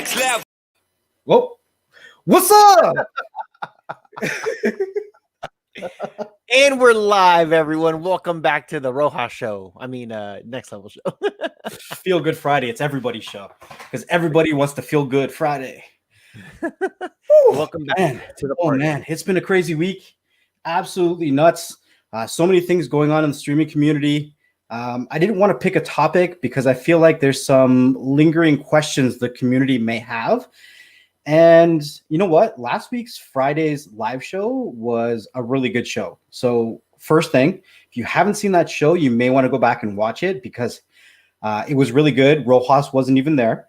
next level. Whoa, what's up? And we're live, everyone. Welcome back to the Rojas Show. Next Level Show. Feel Good Friday. It's everybody's show because everybody wants to feel good Friday. Welcome back to the party. Man, it's been a crazy week. Absolutely nuts. So many things going on in the streaming community. I didn't want to pick a topic because I feel like there's some lingering questions the community may have. And you know what? Last week's Friday's live show was a really good show. So first thing, if you haven't seen that show, you may want to go back and watch it because it was really good. Rojas wasn't even there.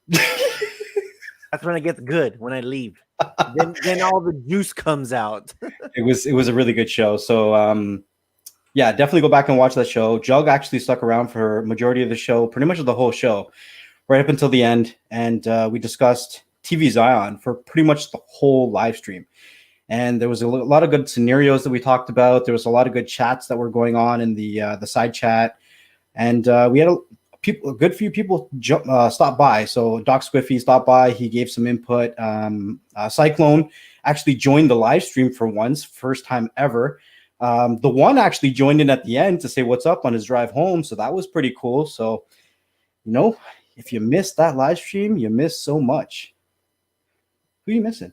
That's when it gets good, when I leave. then all the juice comes out. It was a really good show. So yeah, definitely go back and watch that show. Jug actually stuck around for majority of the show, pretty much the whole show, right up until the end. And we discussed TV Zion for pretty much the whole live stream. And there was a lot of good scenarios that we talked about. There was a lot of good chats that were going on in the side chat. And we had a good few people stop by. So Doc Squiffy stopped by. He gave some input. Cyclone actually joined the live stream for once, first time ever. The one actually joined in at the end to say what's up on his drive home. So that was pretty cool. So, you know, if you missed that live stream, you missed so much. Who are you missing?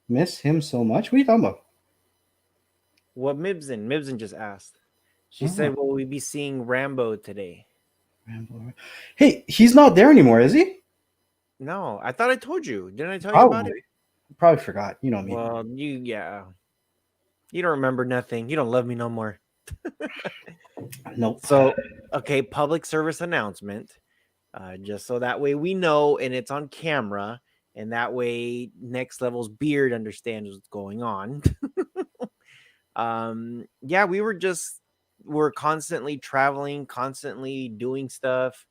Miss him so much? What are you talking about? What Mibson just asked. She said, will we be seeing Rambo today? Rambo. Hey, he's not there anymore, is he? No, I thought I told you. Didn't I tell you about it? Probably forgot. You know me. Well, you don't remember nothing. You don't love me no more. Nope. So, okay, public service announcement. Just so that way we know and it's on camera, and that way Next Level's beard understands what's going on. Yeah, we're constantly traveling, constantly doing stuff.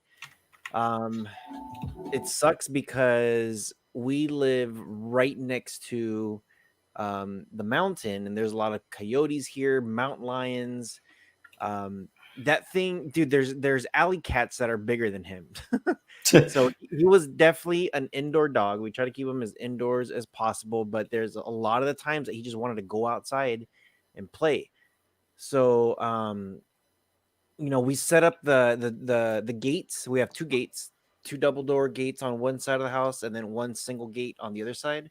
It sucks because we live right next to the mountain, and there's a lot of coyotes here, mountain lions. That thing, dude, there's alley cats that are bigger than him. So he was definitely an indoor dog. We try to keep him as indoors as possible, but there's a lot of the times that he just wanted to go outside and play. So we set up the gates. We have two gates, two double door gates on one side of the house and then one single gate on the other side,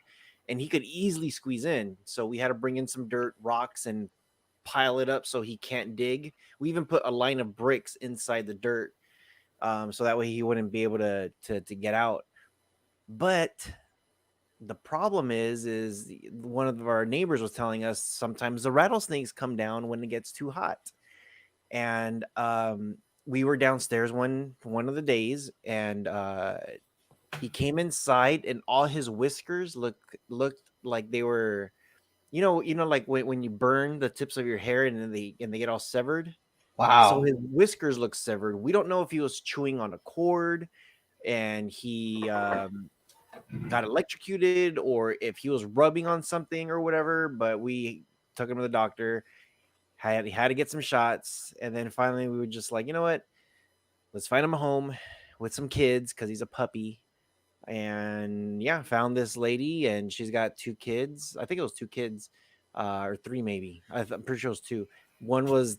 and he could easily squeeze in. So we had to bring in some dirt, rocks, and pile it up so he can't dig. We even put a line of bricks inside the dirt, so that way he wouldn't be able to get out. But the problem is one of our neighbors was telling us sometimes the rattlesnakes come down when it gets too hot. And we were downstairs one of the days, and he came inside, and all his whiskers looked like they were, like when you burn the tips of your hair and then they get all severed. Wow. So his whiskers look severed. We don't know if he was chewing on a cord and he got electrocuted, or if he was rubbing on something or whatever. But we took him to the doctor. He had to get some shots, and then finally we were just like, you know what? Let's find him a home with some kids because he's a puppy. And yeah, found this lady, and she's got 2 kids. I think it was 2 kids, or 3 maybe. I'm pretty sure it was 2. One was,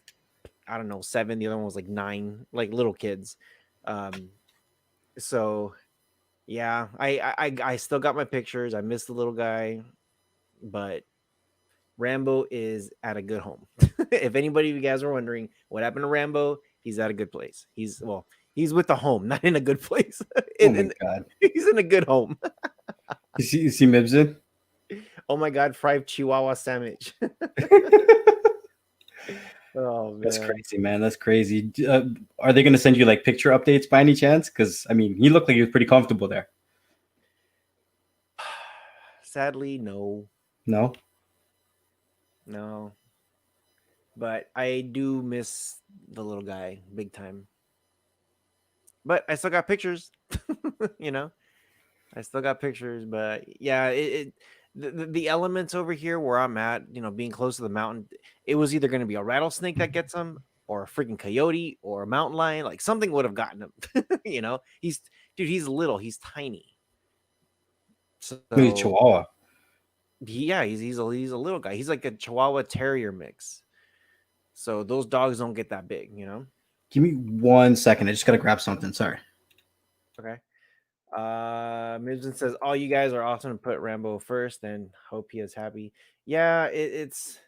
I don't know, 7. The other one was like 9, like little kids. So yeah, I still got my pictures. I miss the little guy, but Rambo is at a good home. If anybody of you guys are wondering what happened to Rambo, he's at a good place. He's with a home, not in a good place. God. He's in a good home. You see Mibson? Oh my God, fried Chihuahua sandwich. Oh man, that's crazy, man. That's crazy. Are they going to send you like picture updates by any chance? Because I mean, he looked like he was pretty comfortable there. Sadly, no. But I do miss the little guy big time. But I still got pictures. I still got pictures. But yeah, the elements over here where I'm at, being close to the mountain, it was either going to be a rattlesnake that gets him, or a freaking coyote or a mountain lion. Like something would have gotten him. He's little, he's tiny. Maybe So Chihuahua. yeah, he's a little guy. He's like a Chihuahua Terrier mix. So those dogs don't get that big. Give me 1 second. I just gotta grab something. Sorry. Okay. Mibson says, "All you guys are awesome to put Rambo first, and hope he is happy." Yeah, it's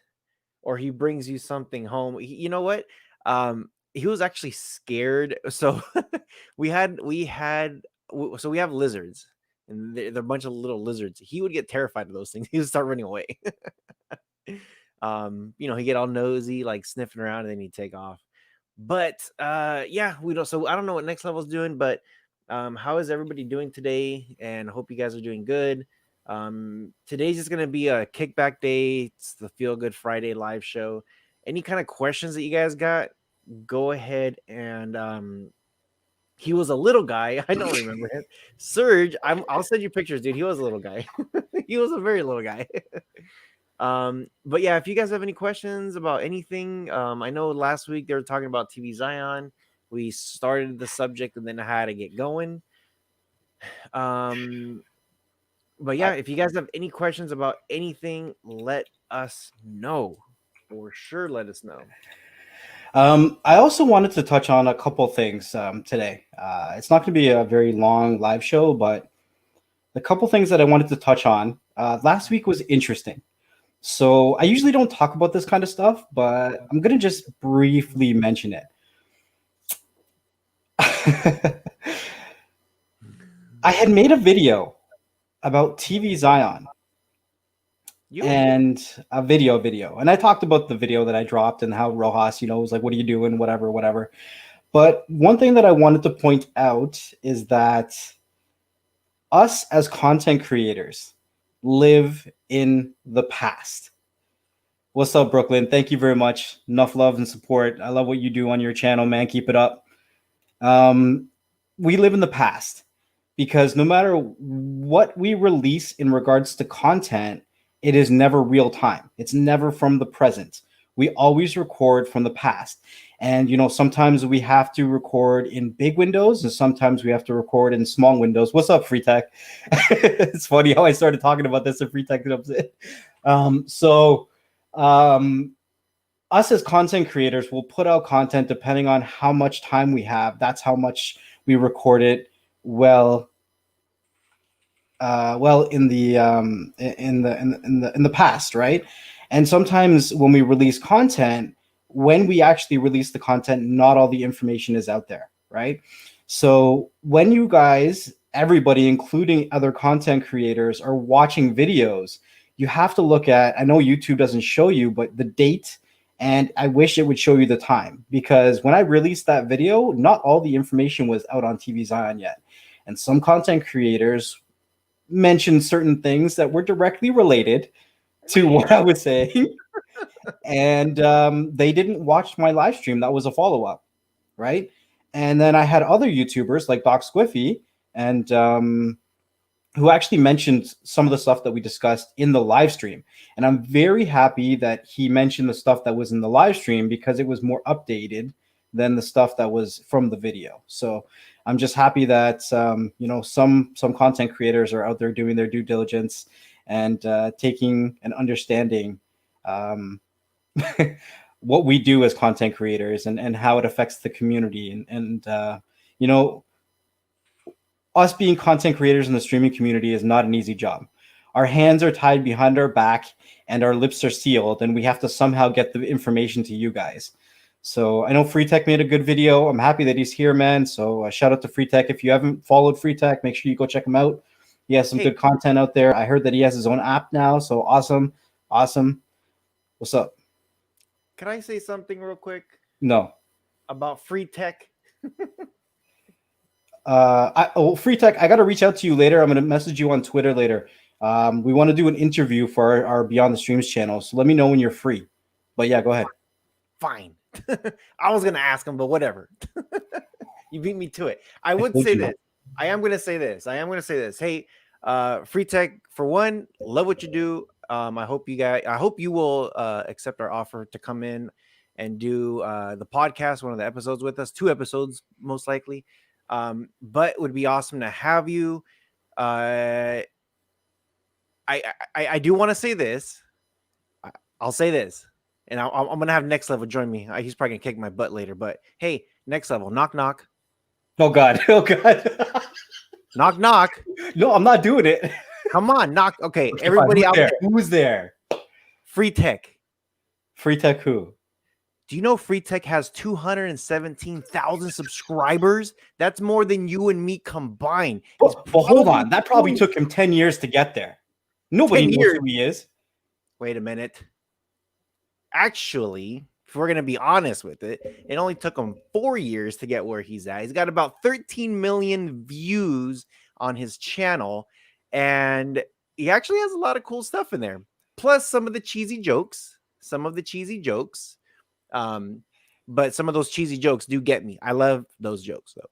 or he brings you something home. You know what? He was actually scared. So so we have lizards, and they're a bunch of little lizards. He would get terrified of those things. He would start running away. He'd get all nosy, like sniffing around, and then he'd take off. But yeah, we don't. So I don't know what Next Level's doing, but how is everybody doing today? And I hope you guys are doing good. Today's just gonna be a kickback day. It's the Feel Good Friday live show. Any kind of questions that you guys got, go ahead and he was a little guy. I don't remember him. Serge, I'll send you pictures, dude. He was a little guy. He was a very little guy. But yeah, if you guys have any questions about anything, I know last week they were talking about TV Zion. We started the subject and then I had to get going. But yeah, if you guys have any questions about anything, let us know. For sure, let us know. I also wanted to touch on a couple things today. It's not going to be a very long live show, but the couple things that I wanted to touch on. Last week was interesting. So I usually don't talk about this kind of stuff, but I'm going to just briefly mention it. I had made a video about TV Zion and a video. And I talked about the video that I dropped and how Rojas, was like, what are you doing? Whatever. But one thing that I wanted to point out is that us as content creators live in the past. What's up, Brooklyn? Thank you very much. Enough love and support. I love what you do on your channel, man. Keep it up. We live in the past because no matter what we release in regards to content, it is never real time. It's never from the present. We always record from the past. And, sometimes we have to record in big windows and sometimes we have to record in small windows. What's up, Free Tech? It's funny how I started talking about this and Free Tech comes in. Us as content creators will put out content depending on how much time we have. That's how much we record it well in the past, right? And sometimes when we release content, when we actually release the content, not all the information is out there, right? So when you guys, everybody, including other content creators, are watching videos, you have to look at, I know YouTube doesn't show you, but the date, and I wish it would show you the time, because when I released that video, not all the information was out on TV Zion yet. And some content creators mentioned certain things that were directly related to what I was saying. And they didn't watch my live stream. That was a follow-up, right? And then I had other YouTubers like Doc Squiffy and who actually mentioned some of the stuff that we discussed in the live stream. And I'm very happy that he mentioned the stuff that was in the live stream because it was more updated than the stuff that was from the video. So I'm just happy that some content creators are out there doing their due diligence and taking and understanding what we do as content creators and how it affects the community. And us being content creators in the streaming community is not an easy job. Our hands are tied behind our back and our lips are sealed, and we have to somehow get the information to you guys. So I know Free Tech made a good video. I'm happy that he's here, man. So shout out to Free Tech. If you haven't followed Free Tech, make sure you go check him out. He has some good content out there. I heard that he has his own app now. So awesome. What's up? Can I say something real quick? No. About Free Tech? Free Tech, I got to reach out to you later. I'm going to message you on Twitter later. We want to do an interview for our Beyond the Streams channel. So let me know when you're free. But yeah, go ahead. Fine. I was going to ask him, but whatever. You beat me to it. I am going to say this. Hey, Free Tech, for one, love what you do. I hope you will accept our offer to come in and do the podcast, one of the episodes with us, 2 episodes most likely. But it would be awesome to have you. I do want to say this. I'll say this, and I'm gonna have Next Level join me. He's probably gonna kick my butt later, but hey, Next Level, knock knock. Oh God, oh God. Knock knock. No, I'm not doing it. Come on, knock. Okay, everybody out there. Who's there? Free Tech. Free Tech who? Do you know Free Tech has 217,000 subscribers? That's more than you and me combined. Well, hold on. That probably took him 10 years to get there. Nobody knows who he is. Wait a minute. Actually, if we're going to be honest with it, it only took him 4 years to get where he's at. He's got about 13 million views on his channel, and he actually has a lot of cool stuff in there. Plus some of the cheesy jokes. But some of those cheesy jokes do get me. I love those jokes, though.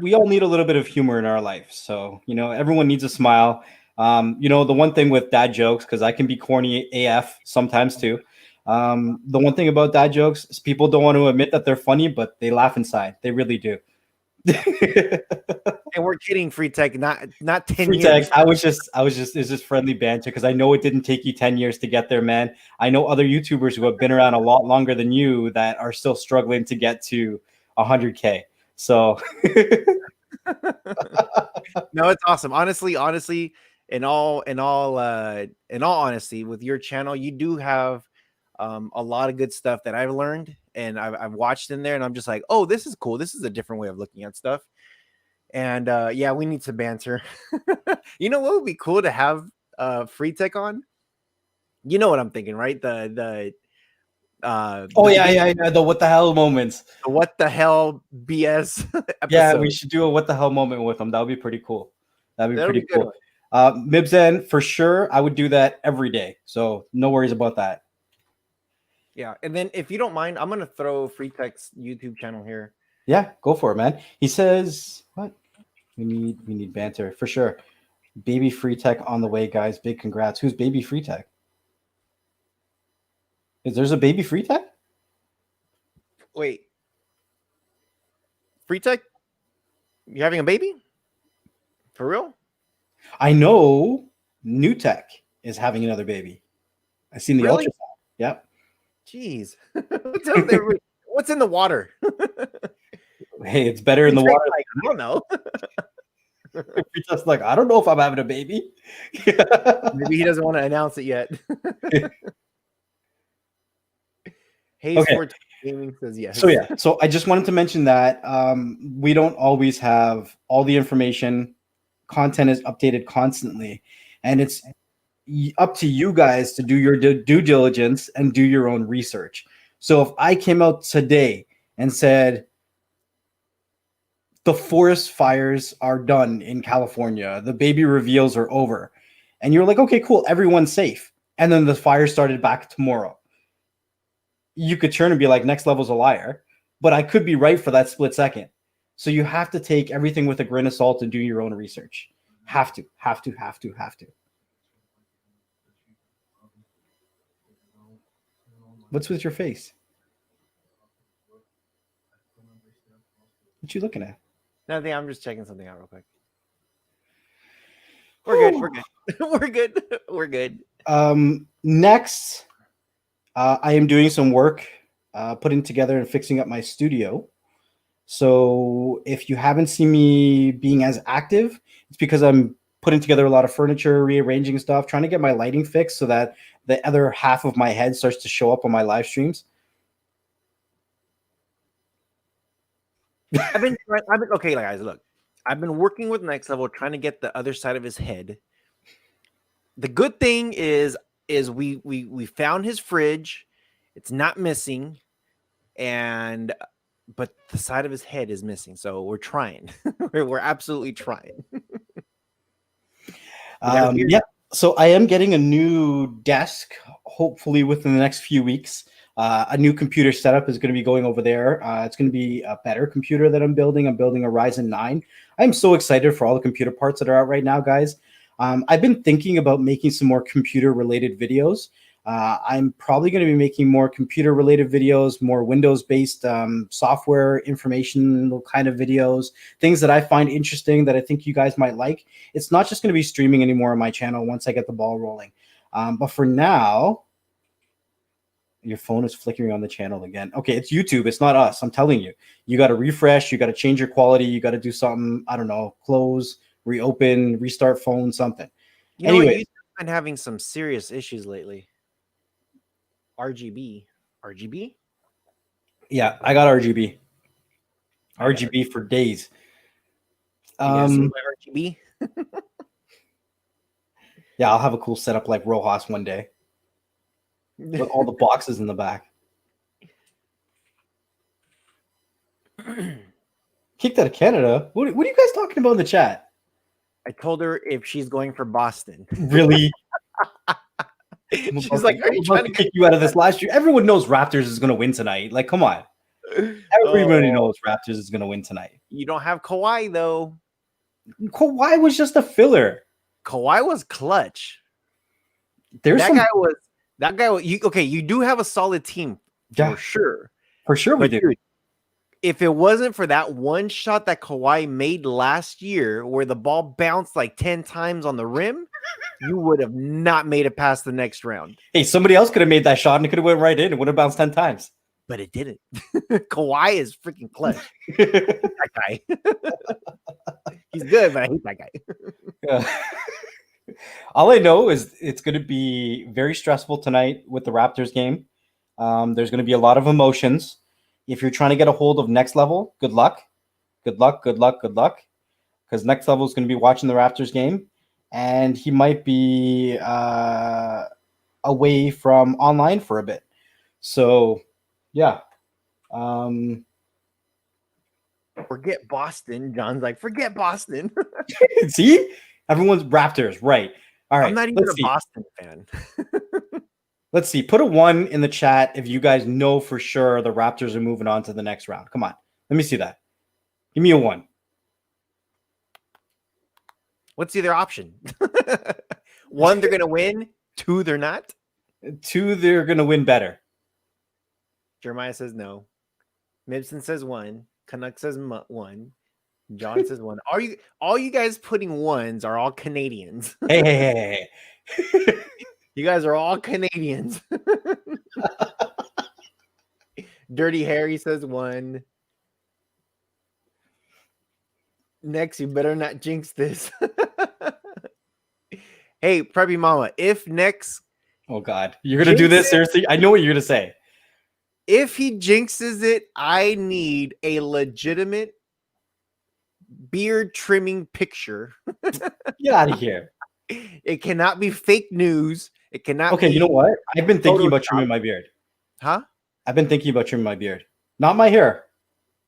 We all need a little bit of humor in our life. So, everyone needs a smile. The one thing with dad jokes, because I can be corny AF sometimes too. The one thing about dad jokes is people don't want to admit that they're funny, but they laugh inside. They really do. And we're kidding, Free Tech, not 10 Free years. Tech, it's just friendly banter, because I know it didn't take you 10 years to get there, man. I know other YouTubers who have been around a lot longer than you that are still struggling to get to 100K. So no, it's awesome. Honestly, in all honesty, with your channel, you do have a lot of good stuff that I've learned and I've watched in there, and I'm just like, oh, this is cool. This is a different way of looking at stuff. And yeah, we need to banter. You know what would be cool to have Free Tech on? You know what I'm thinking, right? The what the hell moments. The what the hell BS episode. Yeah, we should do a what the hell moment with them. That would be pretty cool. That'd be pretty cool. Mibzen, for sure, I would do that every day. So no worries about that. Yeah, and then if you don't mind, I'm gonna throw Free Tech's YouTube channel here. Yeah, go for it, man. He says, what? We need banter for sure. Baby Free Tech on the way, guys. Big congrats. Who's Baby Free Tech? There's a Baby Free Tech? Wait. Free Tech? You having a baby? For real? I know New Tech is having another baby. I seen the ultrasound. Yep. Jeez. What's in the water? Hey, it's better in the water. Like, I don't know. You're just like, I don't know if I'm having a baby. Maybe he doesn't want to announce it yet. Hey, okay. Sports Gaming says yes. So I just wanted to mention that we don't always have all the information. Content is updated constantly, and it's up to you guys to do your due diligence and do your own research. So if I came out today and said the forest fires are done in California, the baby reveals are over, and you're like, okay, cool, everyone's safe, and then the fire started back tomorrow, you could turn and be like, Next Level's a liar, but I could be right for that split second. So you have to take everything with a grain of salt and do your own research. Have to. What's with your face? What you looking at? Nothing. I'm just checking something out real quick. We're good. Next, I am doing some work, putting together and fixing up my studio. So if you haven't seen me being as active, it's because I'm putting together a lot of furniture, rearranging stuff, trying to get my lighting fixed so that the other half of my head starts to show up on my live streams. Okay, guys, look. I've been working with Next Level trying to get the other side of his head. The good thing is we found his fridge. It's not missing, but the side of his head is missing. So we're trying. We're absolutely trying. Yeah. So I am getting a new desk, hopefully within the next few weeks. A new computer setup is going to be going over there. It's going to be a better computer that I'm building. I'm building a Ryzen 9. I'm so excited for all the computer parts that are out right now, guys. I've been thinking about making some more computer-related videos. I'm probably going to be making more computer-related videos, more Windows-based software informational kind of videos, things that I find interesting that I think you guys might like. It's not just going to be streaming anymore on my channel once I get the ball rolling. But for now, your phone is flickering on the channel again. Okay, it's YouTube. It's not us. I'm telling you. You got to refresh. You got to change your quality. You got to do something. I don't know. Close, reopen, restart phone, something. Anyway, Anyways, YouTube's been having some serious issues lately. RGB. yeah, I got RGB. RGB for days. You guys see my RGB? Yeah, I'll have a cool setup like Rojas one day with all the boxes in the back. Kicked out of Canada? What are you guys talking about in the chat? I told her if she's going for Boston. Really? She's like, "Are you trying to kick you out of this last year?" Everyone knows Raptors is going to win tonight. Like, come on. Everybody knows Raptors is going to win tonight. You don't have Kawhi, though. Kawhi was just a filler. Kawhi was clutch. That guy was you do have a solid team for sure. For sure we do. Dude, if it wasn't for that one shot that Kawhi made last year where the ball bounced like 10 times on the rim, you would have not made it past the next round. Hey, somebody else could have made that shot and it could have went right in. It would have bounced 10 times. But it didn't. Kawhi is freaking clutch. That guy. He's good, but I hate that guy. Yeah. All I know is it's going to be very stressful tonight with the Raptors game. There's going to be a lot of emotions. If you're trying to get a hold of Next Level, good luck. Good luck. Because Next Level is going to be watching the Raptors game, and he might be away from online for a bit. So, yeah. Forget Boston. John's like, forget Boston. See? Everyone's Raptors, right. All right. I'm not even a Boston fan. Let's see. Put a 1 in the chat if you guys know for sure the Raptors are moving on to the next round. Come on. Let me see that. Give me a 1. What's the other option? 1, they're going to win. 2, they're not. 2, they're going to win better. Jeremiah says no. Mibson says 1. Canuck says 1. John says 1. All you guys putting 1s are all Canadians. Hey. You guys are all Canadians. Dirty Harry says 1. Next, you better not jinx this. Hey, Preppy Mama, if next... Oh, God. You're going to do this? Seriously? I know what you're going to say. If he jinxes it, I need a legitimate beard trimming picture. Get out of here. It cannot be fake news. It cannot Okay, be you know what? I've been thinking about Photoshop. trimming my beard. Huh? I've been thinking about trimming my beard. Not my hair.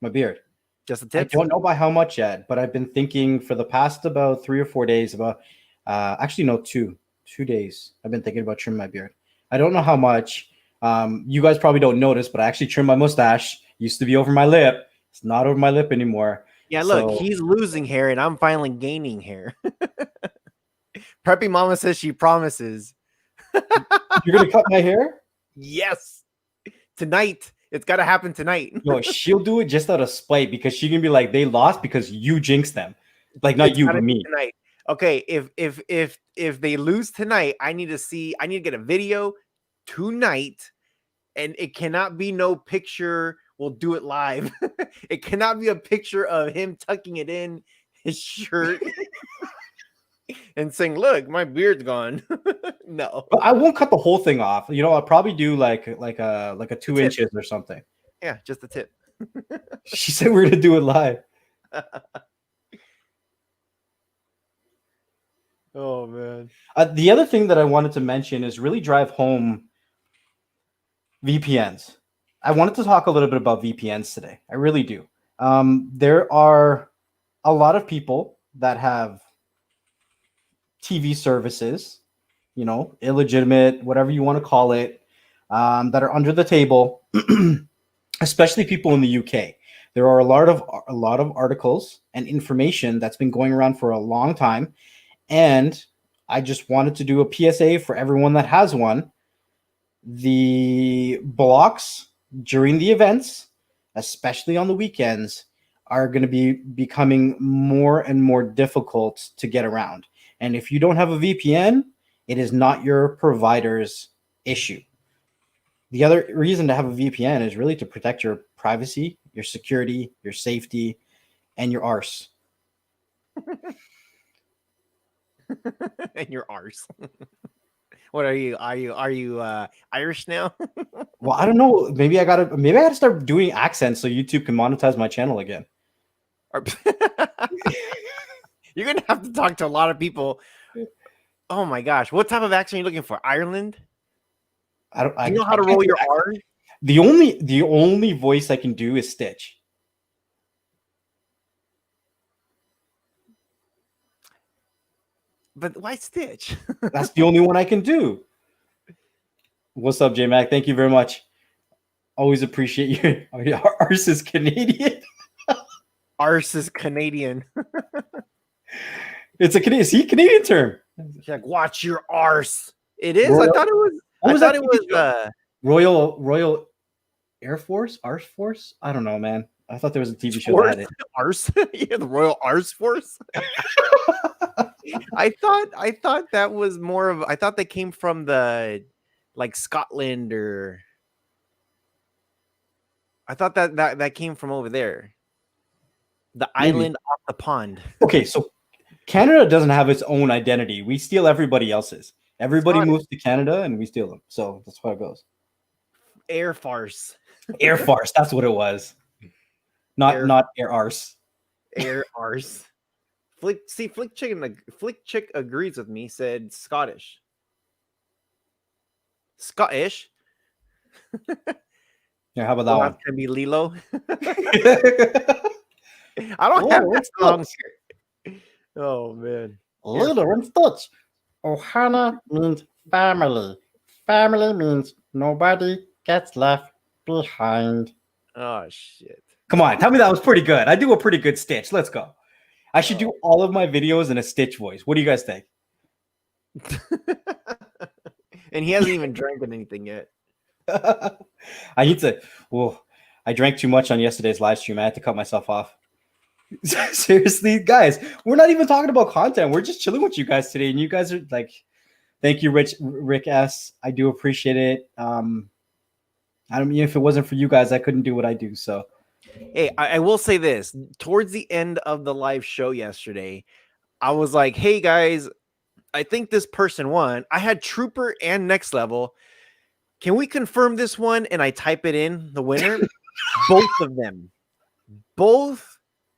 My beard. Just a tip? I don't know by how much yet, but I've been thinking for the past about 3 or 4 days about... actually, no, 2 days. I've been thinking about trimming my beard. I don't know how much. You guys probably don't notice, but I actually trimmed my mustache. Used to be over my lip. It's not over my lip anymore. Yeah, look, he's losing hair and I'm finally gaining hair. Preppy Mama says she promises. You're going to cut my hair? Yes. Tonight. It's got to happen tonight. No, she'll do it just out of spite because she can be like, they lost because you jinxed them. Like, not you, but me. Tonight. Okay, if they lose tonight, I need to get a video tonight, and it cannot be no picture. We'll do it live. It cannot be a picture of him tucking it in his shirt and saying, "Look, my beard's gone." No, but I won't cut the whole thing off. You know, I'll probably do like a 2 inches or something. Yeah, just a tip. She said we're gonna do it live. Oh man. The other thing that I wanted to mention is really drive home VPNs. I wanted to talk a little bit about VPNs today. I really do. There are a lot of people that have TV services, you know, illegitimate, whatever you want to call it, that are under the table, especially people in the UK. There are a lot of articles and information that's been going around for a long time. And I just wanted to do a PSA for everyone that has one. the blocks during the events, especially on the weekends, are going to be becoming more and more difficult to get around. And if you don't have a VPN, it is not your provider's issue. The other reason to have a VPN is really to protect your privacy, your security, your safety, and your arse. And your arse. What are you? Are you Irish now? Well, I don't know. Maybe I gotta start doing accents so YouTube can monetize my channel again. You're gonna have to talk to a lot of people. Oh my gosh, what type of accent are you looking for? Ireland? Do you know how to roll your R? The only voice I can do is Stitch. But why Stitch? That's the only one I can do. What's up, J Mac? Thank you very much. Always appreciate you. Arse is Canadian. Arse is Canadian. It's a Canadian term. She's like, watch your arse. It is. Royal, I thought it was. Royal Air Force, Arse Force. I don't know, man. I thought there was a TV show that had it. Arse, yeah, the Royal Arse Force. I thought that was more of. I thought they came from the, like Scotland or. I thought that came from over there. The island off the pond. Okay, so Canada doesn't have its own identity. We steal everybody else's. Everybody moves to Canada and we steal them. So that's how it goes. Air farce. Air farce. That's what it was. Not air arse. Air arse. Flick Chick agrees with me. Said Scottish. Scottish. Yeah, how about that one? Can be Lilo. I don't have that song. Oh man. Lilo and Stitch. Ohana means family. Family means nobody gets left behind. Oh shit. Come on, tell me that was pretty good. I do a pretty good Stitch. Let's go. I should do all of my videos in a Stitch voice. What do you guys think? And he hasn't even drank anything yet. I need to. Well, I drank too much on yesterday's live stream. I had to cut myself off. Seriously, guys, we're not even talking about content. We're just chilling with you guys today, and you guys are like, thank you, Rick S. I do appreciate it. I don't mean if it wasn't for you guys, I couldn't do what I do. So, hey, I will say this: towards the end of the live show yesterday, I was like, "Hey guys, I think this person won." I had Trooper and Next Level. Can we confirm this one? And I type it in the winner. Both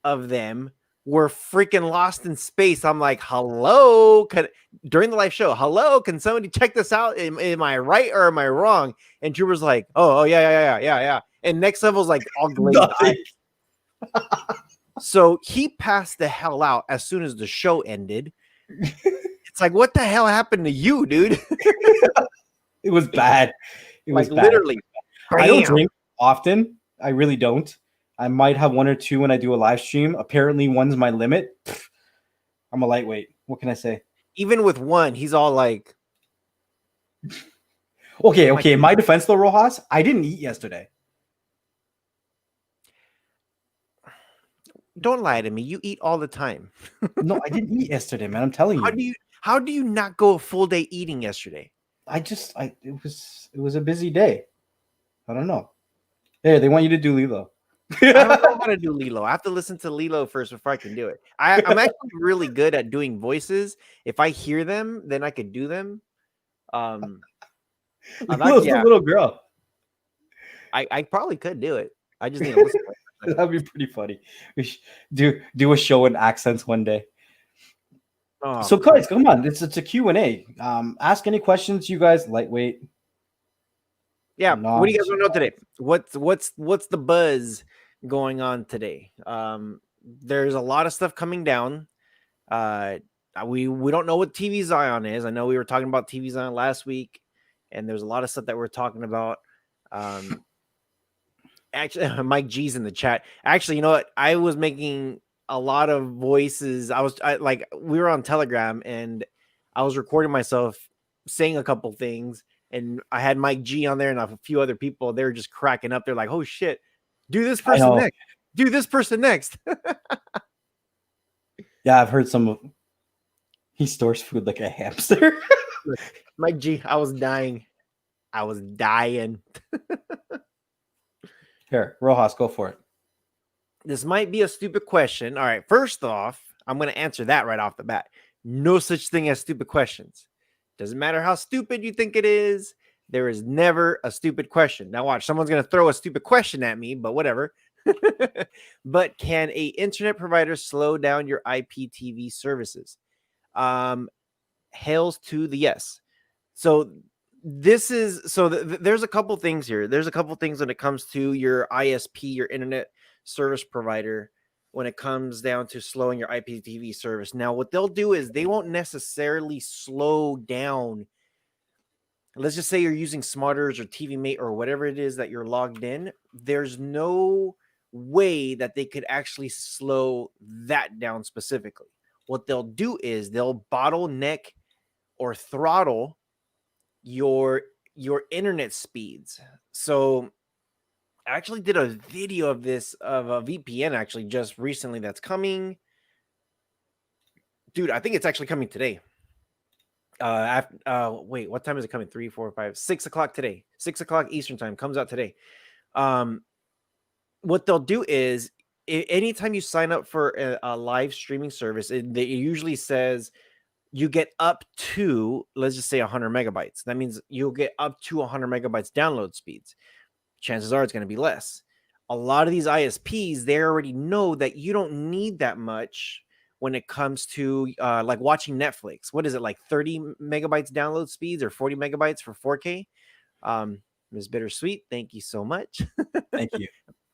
of them were freaking lost in space. I'm like, hello, during the live show, hello, can somebody check this out? Am I right or am I wrong? And Trooper's like, oh yeah. And Next Level's like all glazed eyes. So he passed the hell out as soon as the show ended. It's like, what the hell happened to you, dude? It was bad. It was bad. Literally. I don't drink often. I really don't. I might have one or two when I do a live stream. Apparently, one's my limit. I'm a lightweight. What can I say? Even with one, he's all like, okay. In my defense, though, Rojas, I didn't eat yesterday. Don't lie to me. You eat all the time. No, I didn't eat yesterday, man. I'm telling you. How do you not go a full day eating yesterday? It was a busy day. I don't know. Hey, they want you to do Lilo. I don't know how to do Lilo. I have to listen to Lilo first before I can do it. I'm actually really good at doing voices. If I hear them, then I could do them. Lilo's a little girl. I probably could do it. I just need to listen to it. That'd be pretty funny. We should do a show in accents one day. Oh, so guys, come on. It's a Q&A. Ask any questions, you guys. Lightweight. Yeah. What do you guys want to know today? What's the buzz going on today? There's a lot of stuff coming down. We don't know what TV Zion is. I know we were talking about TV Zion last week, and there's a lot of stuff that we're talking about. Actually, Mike G's in the chat. Actually, you know what? I was making a lot of voices. We were on Telegram, and I was recording myself saying a couple things. and I had Mike G on there and a few other people. They were just cracking up. They're like, "Oh shit, do this I person know. next. Do this person next." Yeah, I've heard some of. He stores food like a hamster. Mike G, I was dying. I was dying. Here, Rojas, go for it. This might be a stupid question. All right, first off, I'm going to answer that right off the bat. No such thing as stupid questions. Doesn't matter how stupid you think it is. There is never a stupid question. Now watch, someone's going to throw a stupid question at me, but whatever. But can a internet provider slow down your IPTV services? Hails to the yes. So this is there's a couple things here. There's a couple things when it comes to your ISP, your internet service provider, when it comes down to slowing your IPTV service. Now, what they'll do is they won't necessarily slow down. Let's just say you're using Smarters or TV Mate or whatever it is that you're logged in. There's no way that they could actually slow that down specifically. What they'll do is they'll bottleneck or throttle your internet speeds. So I actually did a video of this of a VPN actually just recently that's coming. Dude, I think it's actually coming today. Wait, what time is it coming? 3, 4, 5, 6 o'clock today. 6 o'clock Eastern time comes out today. What they'll do is anytime you sign up for a live streaming service, it usually says you get up to, let's just say 100 megabytes. That means you'll get up to 100 megabytes download speeds. Chances are it's going to be less. A lot of these ISPs, they already know that you don't need that much when it comes to like watching Netflix. What is it, like 30 megabytes download speeds or 40 megabytes for 4K? Ms. Bittersweet, thank you so much. Thank you.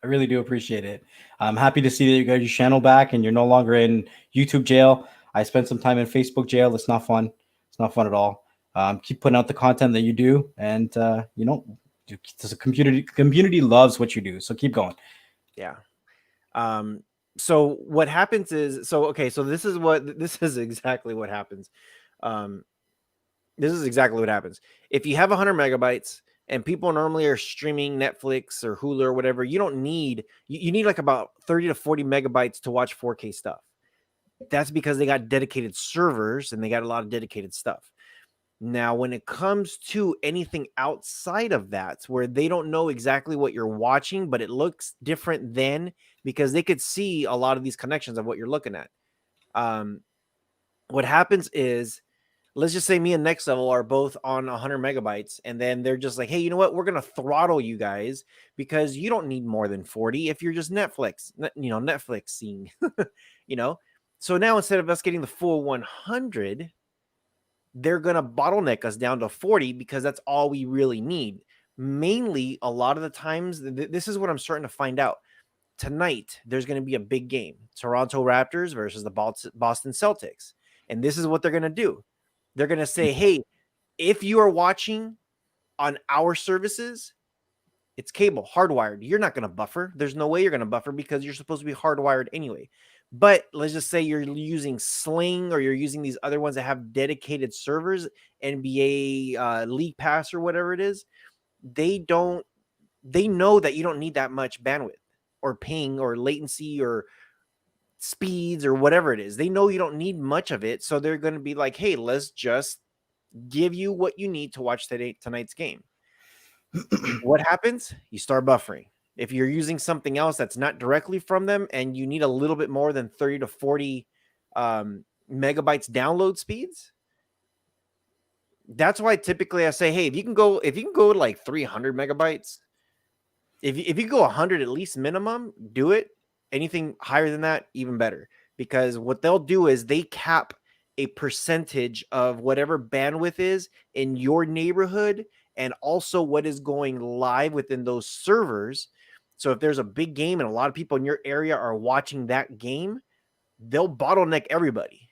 I really do appreciate it. I'm happy to see that you got your channel back and you're no longer in YouTube jail. I spent some time in Facebook jail. It's not fun. It's not fun at all. Keep putting out the content that you do, and the community loves what you do. So keep going. Yeah. So what happens is, so this is exactly what happens. This is exactly what happens. If you have 100 megabytes and people normally are streaming Netflix or Hulu or whatever, you don't need, you need like about 30 to 40 megabytes to watch 4K stuff. That's because they got dedicated servers and they got a lot of dedicated stuff. Now, when it comes to anything outside of that, where they don't know exactly what you're watching, but it looks different then, because they could see a lot of these connections of what you're looking at. What happens is, let's just say me and NxtLvL are both on 100 megabytes, and then they're just like, hey, you know what? We're going to throttle you guys because you don't need more than 40 if you're just Netflixing, So now instead of us getting the full 100, they're going to bottleneck us down to 40 because that's all we really need. Mainly, a lot of the times, this is what I'm starting to find out. Tonight, there's going to be a big game. Toronto Raptors versus the Boston Celtics. And this is what they're going to do. They're going to say, hey, if you are watching on our services, it's cable, hardwired. You're not going to buffer. There's no way you're going to buffer because you're supposed to be hardwired anyway. But let's just say you're using Sling or you're using these other ones that have dedicated servers, NBA League Pass or whatever it is. They know that you don't need that much bandwidth or ping or latency or speeds or whatever it is. They know you don't need much of it. So they're going to be like, hey, let's just give you what you need to watch tonight's game. What happens? You start buffering. If you're using something else that's not directly from them and you need a little bit more than 30 to 40 megabytes download speeds, that's why typically I say, hey, if you can go like 300 megabytes, if you go 100 at least minimum, do it. Anything higher than that, even better. Because what they'll do is they cap a percentage of whatever bandwidth is in your neighborhood and also what is going live within those servers. So if there's a big game and a lot of people in your area are watching that game, they'll bottleneck everybody.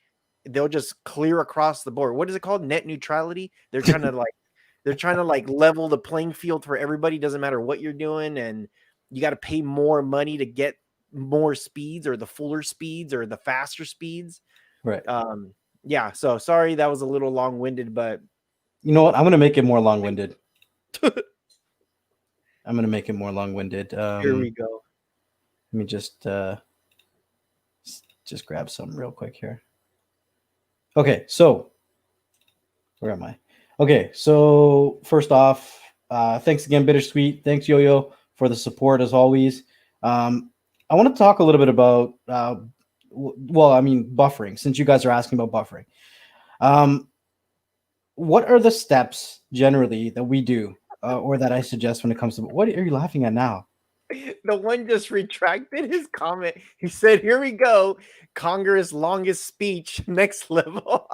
They'll just clear across the board. What is it called? Net neutrality. They're trying to level the playing field for everybody. Doesn't matter what you're doing, and you got to pay more money to get more speeds or the fuller speeds or the faster speeds. Right. Yeah. So sorry, that was a little long-winded, but You know what? I'm gonna make it more long-winded. Here we go. Let me just grab some real quick here. Okay, so where am I? Okay, so first off, thanks again, Bittersweet. Thanks, Yo-Yo, for the support as always. I want to talk a little bit about, buffering, since you guys are asking about buffering. What are the steps generally that we do or that I suggest when it comes to, what are you laughing at now? The one just retracted his comment. He said, "Here we go. Congress' longest speech, next level."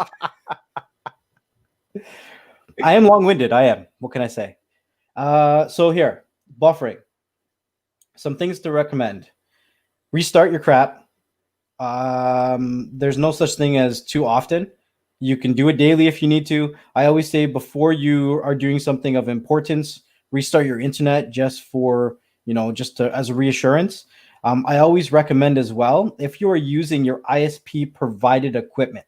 I am long-winded. I am. What can I say? So here, buffering. Some things to recommend. Restart your crap. There's no such thing as too often. You can do it daily if you need to. I always say before you are doing something of importance, restart your internet just for, as a reassurance. I always recommend as well, if you are using your ISP provided equipment,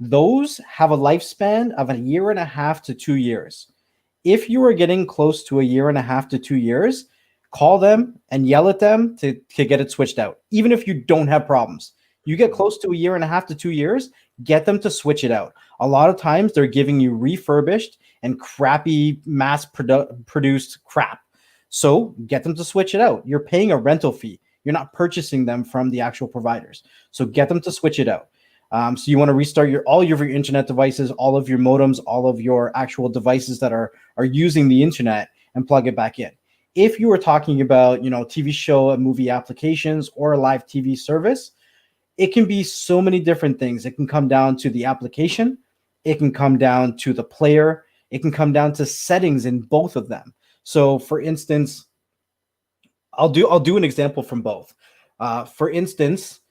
those have a lifespan of 1.5 to 2 years. If you are getting close to 1.5 to 2 years, call them and yell at them to get it switched out. Even if you don't have problems, you get close to 1.5 to 2 years, get them to switch it out. A lot of times they're giving you refurbished and crappy produced crap. So get them to switch it out. You're paying a rental fee. You're not purchasing them from the actual providers. So get them to switch it out. So you want to restart all of your internet devices, all of your modems, all of your actual devices that are using the internet, and plug it back in. If you are talking about, TV show and movie applications or a live TV service, it can be so many different things. It can come down to the application. It can come down to the player. It can come down to settings in both of them. So for instance, I'll do an example from both. For instance,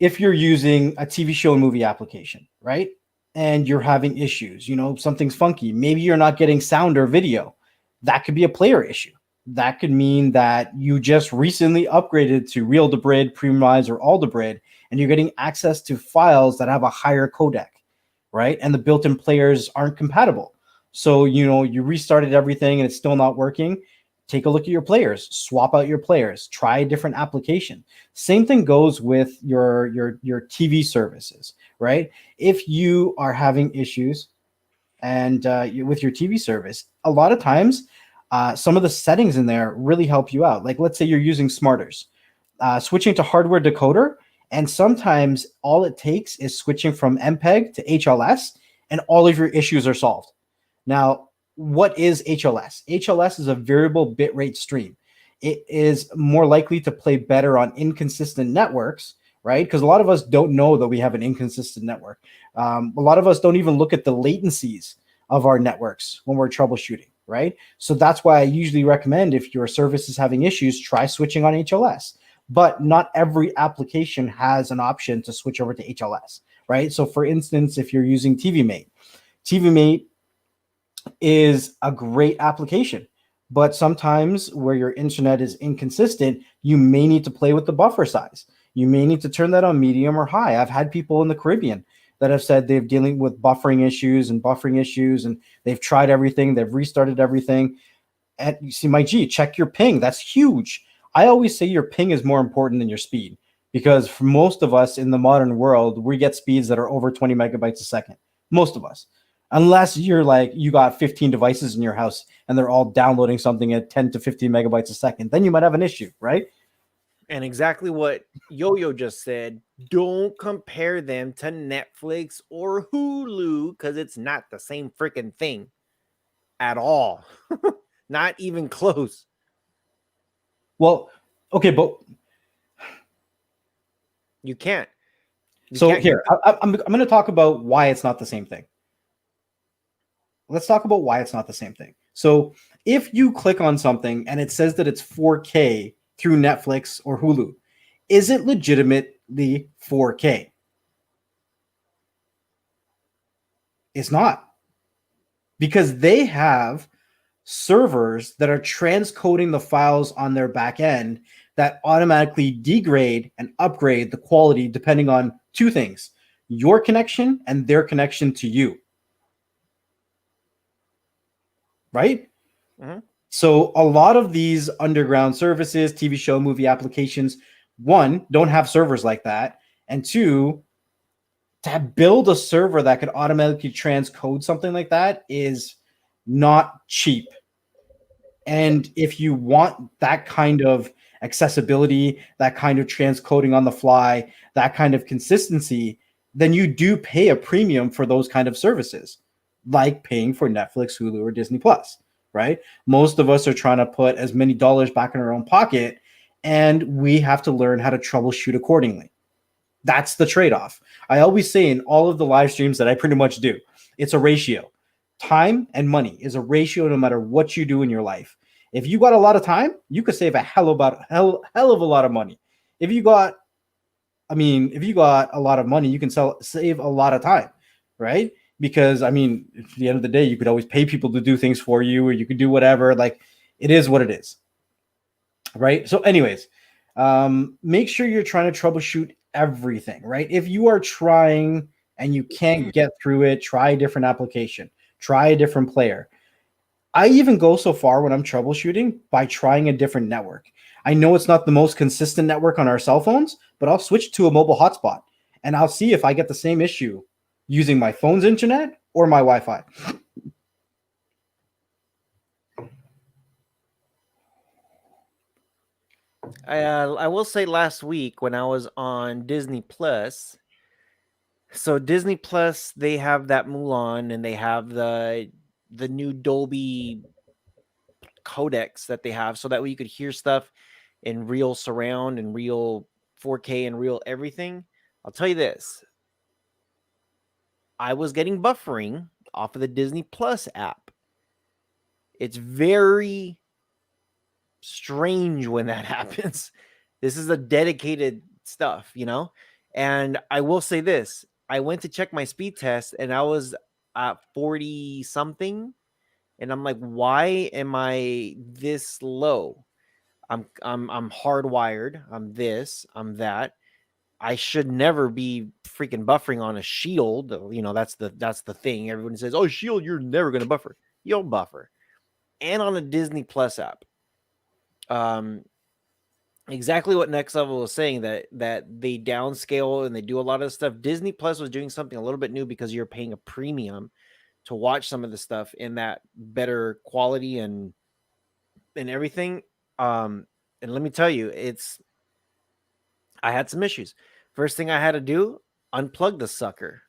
if you're using a TV show and movie application, right? And you're having issues, something's funky. Maybe you're not getting sound or video. That could be a player issue. That could mean that you just recently upgraded to Real Debrid, Premiumize, or All Debrid, and you're getting access to files that have a higher codec, right? And the built-in players aren't compatible. So, you restarted everything and it's still not working. Take a look at your players, swap out your players, try a different application. Same thing goes with your TV services, right? If you are having issues and with your TV service, a lot of times some of the settings in there really help you out. Like let's say you're using smarters, switching to hardware decoder, and sometimes all it takes is switching from MPEG to HLS and all of your issues are solved. Now, what is HLS? HLS is a variable bitrate stream. It is more likely to play better on inconsistent networks, right? Because a lot of us don't know that we have an inconsistent network. A lot of us don't even look at the latencies of our networks when we're troubleshooting, right? So that's why I usually recommend if your service is having issues, try switching on HLS. But not every application has an option to switch over to HLS, right? So for instance, if you're using TVMate is a great application, but sometimes where your internet is inconsistent, you may need to play with the buffer size. You may need to turn that on medium or high. I've had people in the Caribbean that have said they're dealing with buffering issues, and they've tried everything. They've restarted everything. And you see, my G, check your ping. That's huge. I always say your ping is more important than your speed, because for most of us in the modern world, we get speeds that are over 20 megabytes a second. Most of us. Unless you're like, you got 15 devices in your house and they're all downloading something at 10 to 15 megabytes a second, then you might have an issue, right? And exactly what Yo-Yo just said, don't compare them to Netflix or Hulu because it's not the same freaking thing at all. Not even close. Well, okay, but you can't. Here, I'm going to talk about why it's not the same thing. Let's talk about why it's not the same thing. So if you click on something and it says that it's 4K through Netflix or Hulu, is it legitimately 4K? It's not. Because they have servers that are transcoding the files on their back end that automatically degrade and upgrade the quality depending on two things: your connection and their connection to you. right? Mhm. So a lot of these underground services, TV show, movie applications, one, don't have servers like that, and two, to build a server that could automatically transcode something like that is not cheap. And if you want that kind of accessibility, that kind of transcoding on the fly, that kind of consistency, then you do pay a premium for those kind of services, like paying for Netflix, Hulu, or Disney Plus, right? Most of us are trying to put as many dollars back in our own pocket, and we have to learn how to troubleshoot accordingly. That's the trade-off. I always say in all of the live streams that I pretty much do, it's a ratio. Time and money is a ratio no matter what you do in your life. If you got a lot of time, you could save a hell of a lot of money. If you got, if you got a lot of money, you can save a lot of time, right? Because at the end of the day, you could always pay people to do things for you, or you could do whatever. Like, it is what it is, right? So, anyways, make sure you're trying to troubleshoot everything, right? If you are trying and you can't get through it, try a different application, try a different player. I even go so far when I'm troubleshooting by trying a different network. I know it's not the most consistent network on our cell phones, but I'll switch to a mobile hotspot and I'll see if I get the same issue using my phone's internet or my Wi-Fi. I will say last week when I was on Disney Plus, so Disney Plus, they have that Mulan and they have the new Dolby codecs that they have, so that way you could hear stuff in real surround and real 4K and real everything. I'll tell you this, I was getting buffering off of the Disney Plus app. It's very strange when that happens. This is a dedicated stuff, you know? And I will say this, I went to check my speed test and I was at 40 something. And I'm like, why am I this low? I'm hardwired. I'm this, I'm that. I should never be freaking buffering on a shield. You know, that's the thing. Everyone says, "Oh, shield, you're never gonna buffer." You'll buffer. And on a Disney Plus app. Exactly what Next Level was saying, that they downscale and they do a lot of stuff. Disney Plus was doing something a little bit new because you're paying a premium to watch some of the stuff in that better quality and everything. And let me tell you, I had some issues. First thing I had to do, unplug the sucker.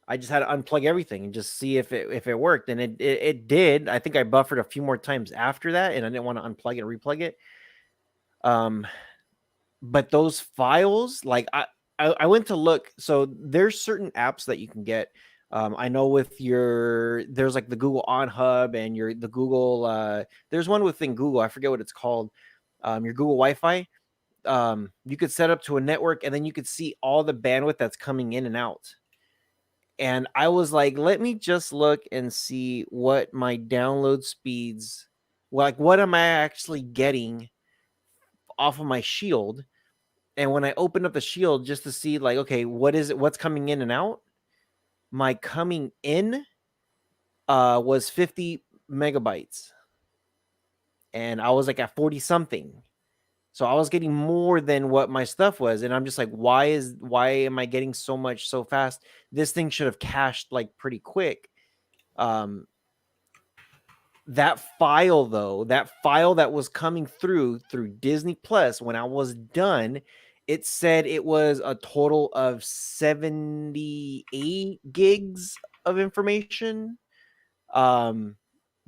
I just had to unplug everything and just see if it worked, and it did. I think I buffered a few more times after that, and I didn't want to unplug it and replug it. But those files, like I went to look. So there's certain apps that you can get. I know with there's like the Google On Hub and the Google. There's one within Google. I forget what it's called. Your Google Wi-Fi. You could set up to a network, and then you could see all the bandwidth that's coming in and out. And I was like, let me just look and see what my download speeds, like what am I actually getting off of my shield. And when I opened up the shield just to see, like, okay, what is it? What's coming in and out? My coming in was 50 megabytes. And I was like at 40 something. So I was getting more than what my stuff was. And I'm just like, why am I getting so much so fast? This thing should have cached like pretty quick. That file that was coming through Disney Plus, when I was done, it said it was a total of 78 gigs of information,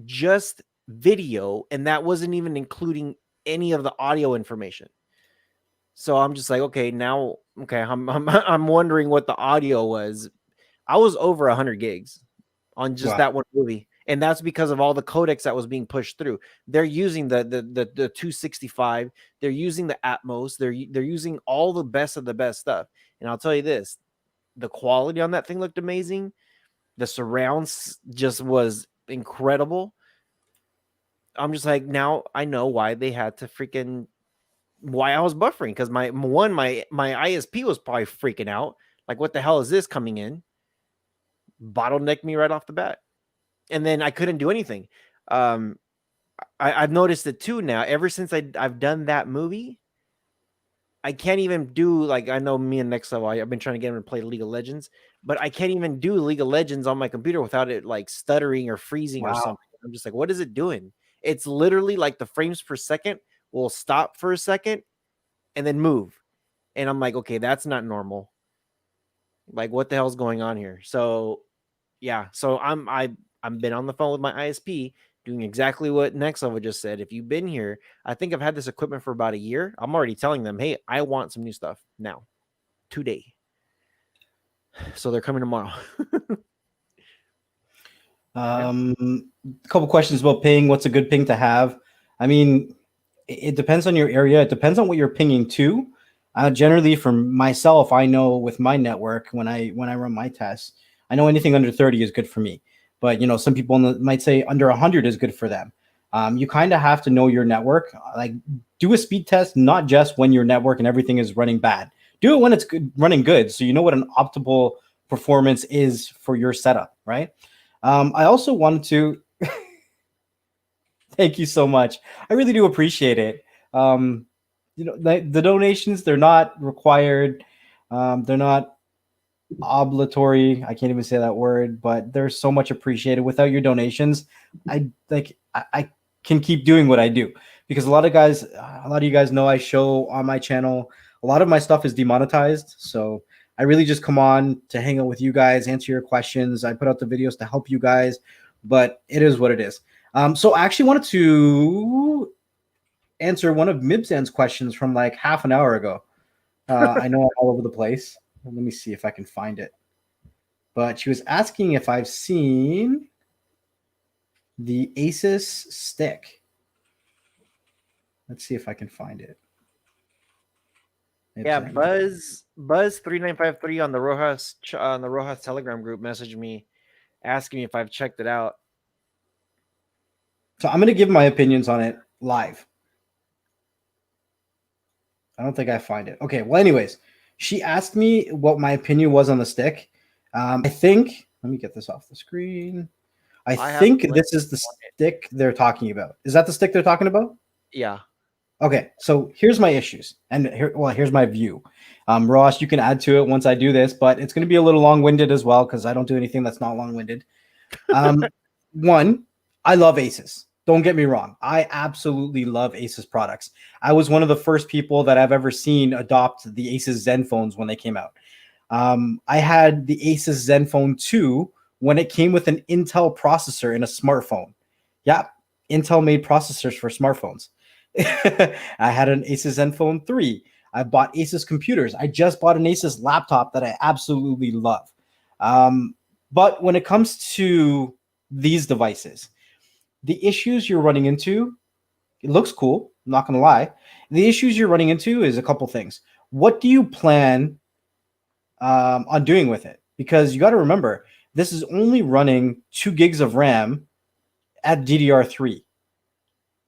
just video, and that wasn't even including any of the audio information. So I'm just like, okay, I'm wondering what the audio was. I was over 100 gigs on just that one movie. And that's because of all the codecs that was being pushed through. They're using the 265. They're using the Atmos. They're using all the best of the best stuff. And I'll tell you this, the quality on that thing looked amazing. The surrounds just was incredible. I'm just like, now I know why they had to why I was buffering, because my ISP was probably freaking out. Like, what the hell is this coming in? Bottlenecked me right off the bat. And then I couldn't do anything. I've noticed it too now. Ever since I've done that movie, I can't even do, like, I know me and Next Level, I've been trying to get him to play League of Legends, but I can't even do League of Legends on my computer without it like stuttering or freezing or Wow. something. I'm just like, what is it doing? It's literally like the frames per second will stop for a second and then move. And I'm like, okay, that's not normal. Like, what the hell's going on here? So yeah, so I'm been on the phone with my ISP doing exactly what Next Level just said. If you've been here, I think I've had this equipment for about a year. I'm already telling them, hey, I want some new stuff now, today. So they're coming tomorrow. A couple questions about ping. What's a good ping to have? I mean, it depends on your area. It depends on what you're pinging to. Generally, for myself, I know with my network when I run my tests, I know anything under 30 is good for me. But some people might say under 100 is good for them. You kind of have to know your network. Like, do a speed test, not just when your network and everything is running bad. Do it when it's good, running good, so you know what an optimal performance is for your setup, right? I also wanted to thank you so much. I really do appreciate it. The donations, they're not required. They're not obligatory. I can't even say that word, but they're so much appreciated. Without your donations, I can keep doing what I do, because a lot of you guys know I show on my channel. A lot of my stuff is demonetized, so I really just come on to hang out with you guys, answer your questions. I put out the videos to help you guys, but it is what it is. So I actually wanted to answer one of Mibzan's questions from like half an hour ago. I know I'm all over the place. Let me see if I can find it. But she was asking if I've seen the Asus stick. Let's see if I can find it. Yeah, Buzz 3953 on the Rojas Telegram group messaged me asking me if I've checked it out. So I'm going to give my opinions on it live. I don't think I find it. Okay, well, anyways, she asked me what my opinion was on the stick. I think, let me get this off the screen. I think this is the stick they're talking about. Is that the stick they're talking about? Yeah. Okay, so here's my issues, and here's my view. Ross, you can add to it once I do this, but it's going to be a little long-winded as well, because I don't do anything that's not long-winded. One, I love Asus. Don't get me wrong. I absolutely love Asus products. I was one of the first people that I've ever seen adopt the Asus Zen phones when they came out. I had the Asus Zenfone 2 when it came with an Intel processor in a smartphone. Yeah, Intel made processors for smartphones. I had an Asus Zenfone 3. I bought Asus computers. I just bought an Asus laptop that I absolutely love. But when it comes to these devices, the issues you're running into, it looks cool, I'm not going to lie. The issues you're running into is a couple things. What do you plan on doing with it? Because you got to remember, this is only running 2 gigs of RAM at DDR3.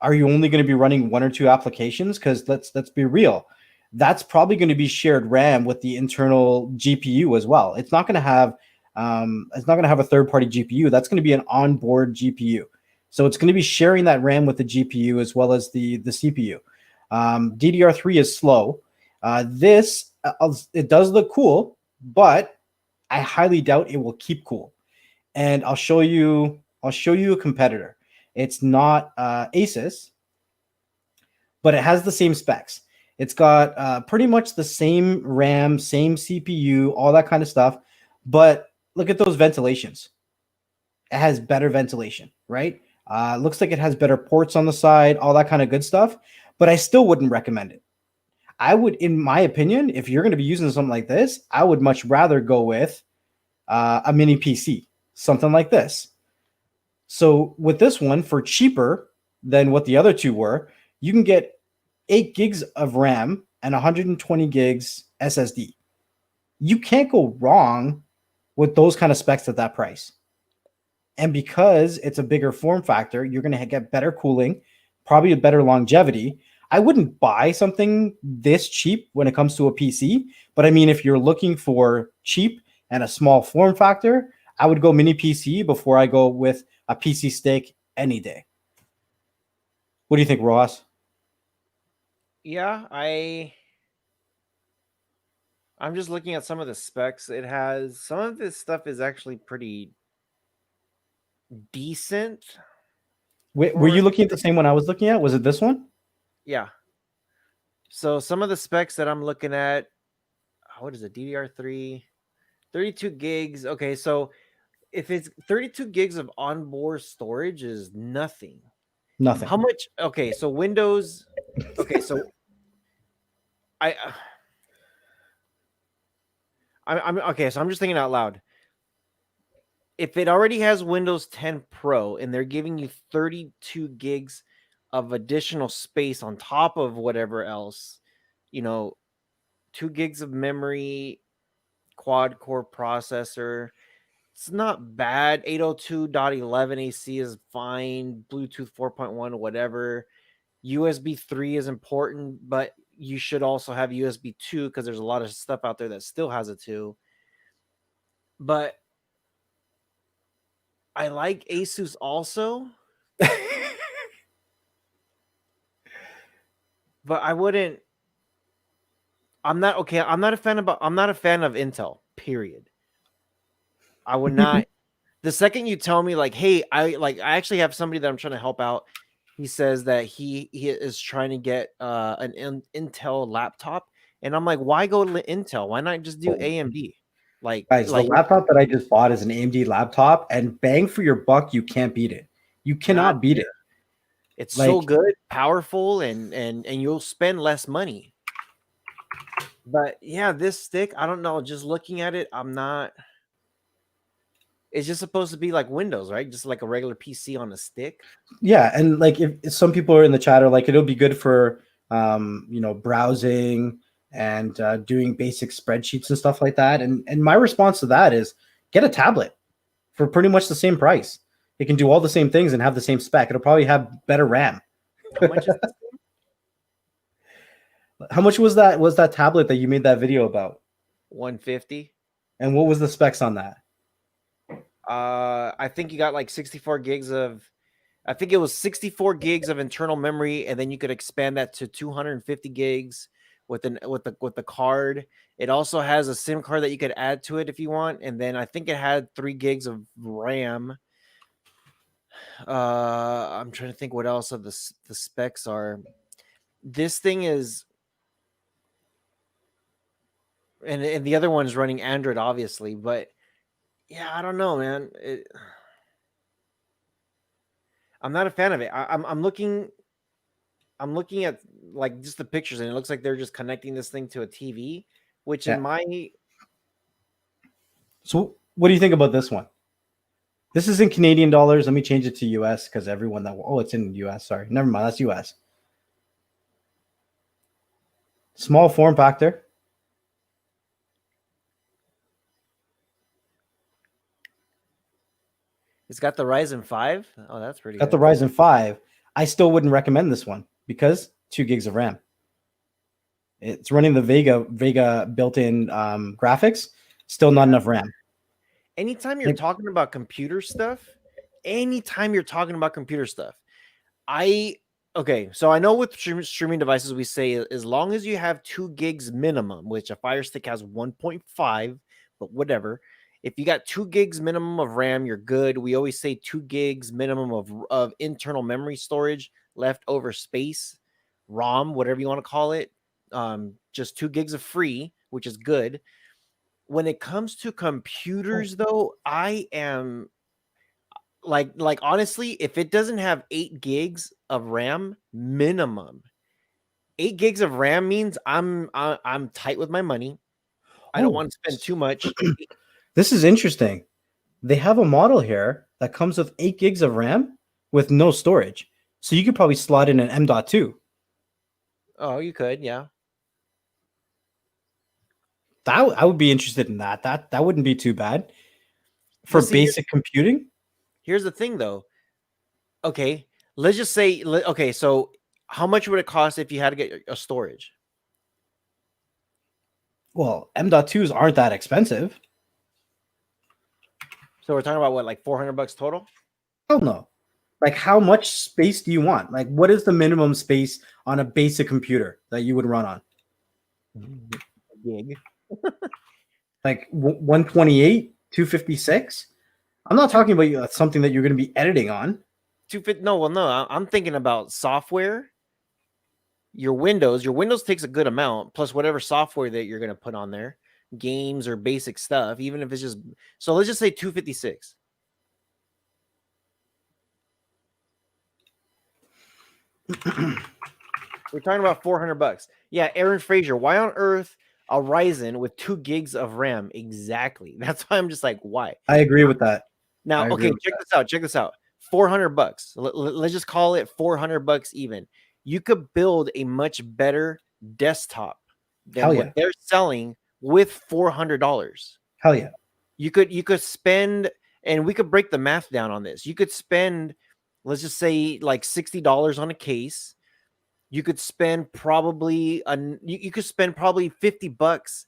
Are you only going to be running 1 or 2 applications? Because let's be real, that's probably going to be shared RAM with the internal GPU as well. It's not going to have a third-party GPU. That's going to be an onboard GPU. So it's going to be sharing that RAM with the GPU as well as the CPU. DDR3 is slow. It does look cool, but I highly doubt it will keep cool. And I'll show you a competitor. It's not Asus, but it has the same specs. It's got pretty much the same RAM, same CPU, all that kind of stuff. But look at those ventilations. It has better ventilation, right? Looks like it has better ports on the side, all that kind of good stuff. But I still wouldn't recommend it. I would, in my opinion, if you're going to be using something like this, I would much rather go with a mini PC, something like this. So with this one, for cheaper than what the other two were, you can get 8 gigs of RAM and 120 gigs SSD. You can't go wrong with those kind of specs at that price. And because it's a bigger form factor, you're going to get better cooling, probably a better longevity. I wouldn't buy something this cheap when it comes to a PC. But I mean, if you're looking for cheap and a small form factor, I would go mini PC before I go with a PC stick any day. What do you think, Ross? Yeah, I'm just looking at some of the specs. It has some of this stuff is actually pretty decent Were for you looking at the same one I was looking at? Was it this one? yeah. So some of the specs that I'm looking at, what is it? DDR3, 32 gigs. Okay, so if it's 32 gigs of onboard storage is nothing. Nothing. How much? Okay, so Windows. Okay, so I I'm okay. So I'm just thinking out loud. If it already has Windows 10 Pro and they're giving you 32 gigs of additional space on top of whatever else, you know, 2 gigs of memory, quad core processor. It's not bad. 802.11 AC is fine. Bluetooth 4.1, whatever. USB 3 is important, but you should also have USB 2 because there's a lot of stuff out there that still has a 2. But I like Asus also, but I wouldn't. I'm not okay. I'm not a fan of Intel. Period. I would not. The second you tell me like, hey, I actually have somebody that I'm trying to help out. He says that he is trying to get an Intel laptop, and I'm like, why go to Intel? Why not just do AMD? Guys, the laptop that I just bought is an AMD laptop, and bang for your buck, you can't beat it. You nah, cannot beat it. it's Like, so good, powerful, and you'll spend less money. But yeah, this stick, I don't know. Just looking at it, I'm not. It's just supposed to be like Windows, right? Just like a regular PC on a stick. yeah, and like if some people are in the chat are like, it'll be good for browsing and doing basic spreadsheets and stuff like that. And my response to that is get a tablet for pretty much the same price. It can do all the same things and have the same spec. It'll probably have better RAM. How much is this? How much was that tablet that you made that video about? 150. And what was the specs on that? I think you got like 64 gigs of. I think it was 64 gigs of internal memory, and then you could expand that to 250 gigs with the card. It also has a SIM card that you could add to it if you want, and then I think it had 3 gigs of RAM. I'm trying to think what else of the specs are. This thing is, and the other one is running Android, obviously, but yeah, I don't know, man. I'm not a fan of it. I'm looking at like just the pictures, and it looks like they're just connecting this thing to a TV, which in my So what do you think about this one? This is in Canadian dollars. Let me change it to US because everyone it's in US. Sorry, never mind. That's US. Small form factor. it's got the Ryzen 5. Oh, that's pretty Got good. the Ryzen 5. I still wouldn't recommend this one because 2 gigs of RAM. It's running the Vega built-in graphics. Still not enough RAM. Anytime you're talking about computer stuff, so I know with streaming devices we say as long as you have 2 gigs minimum, which a Fire Stick has 1.5, but whatever. If you got 2 gigs minimum of RAM, you're good. We always say 2 gigs minimum of internal memory storage, leftover space, ROM, whatever you want to call it. Just 2 gigs of free, which is good. When it comes to computers, though, I am like honestly, if it doesn't have 8 gigs of RAM minimum, 8 gigs of RAM means I'm tight with my money. I don't want to spend too much. This is interesting. They have a model here that comes with 8 gigs of RAM with no storage. So you could probably slot in an M.2. Oh, you could, yeah. I would be interested in that. That wouldn't be too bad for basic computing. Here's the thing, though. Okay, let's just say, okay, so how much would it cost if you had to get a storage? Well, M.2s aren't that expensive. So we're talking about what, like $400 total? Hell no. Like, how much space do you want? Like, what is the minimum space on a basic computer that you would run on? Gig. Like 128, 256? I'm not talking about something that you're going to be editing on. 250. No, well, no. I'm thinking about software. Your Windows takes a good amount, plus whatever software that you're going to put on there, games or basic stuff, even if it's just. So let's just say 256. We're talking about $400. Yeah, Aaron Frazier. Why on earth a Ryzen with 2 gigs of RAM? Exactly. That's why I'm just like, why? I agree with that. Now, okay, check this out. Check this out. $400. Let's just call it $400 even. You could build a much better desktop than what they're selling with $400. Hell yeah. You could spend, and we could break the math down on this. You could spend, let's just say, like $60 on a case. You could spend probably you could spend probably $50.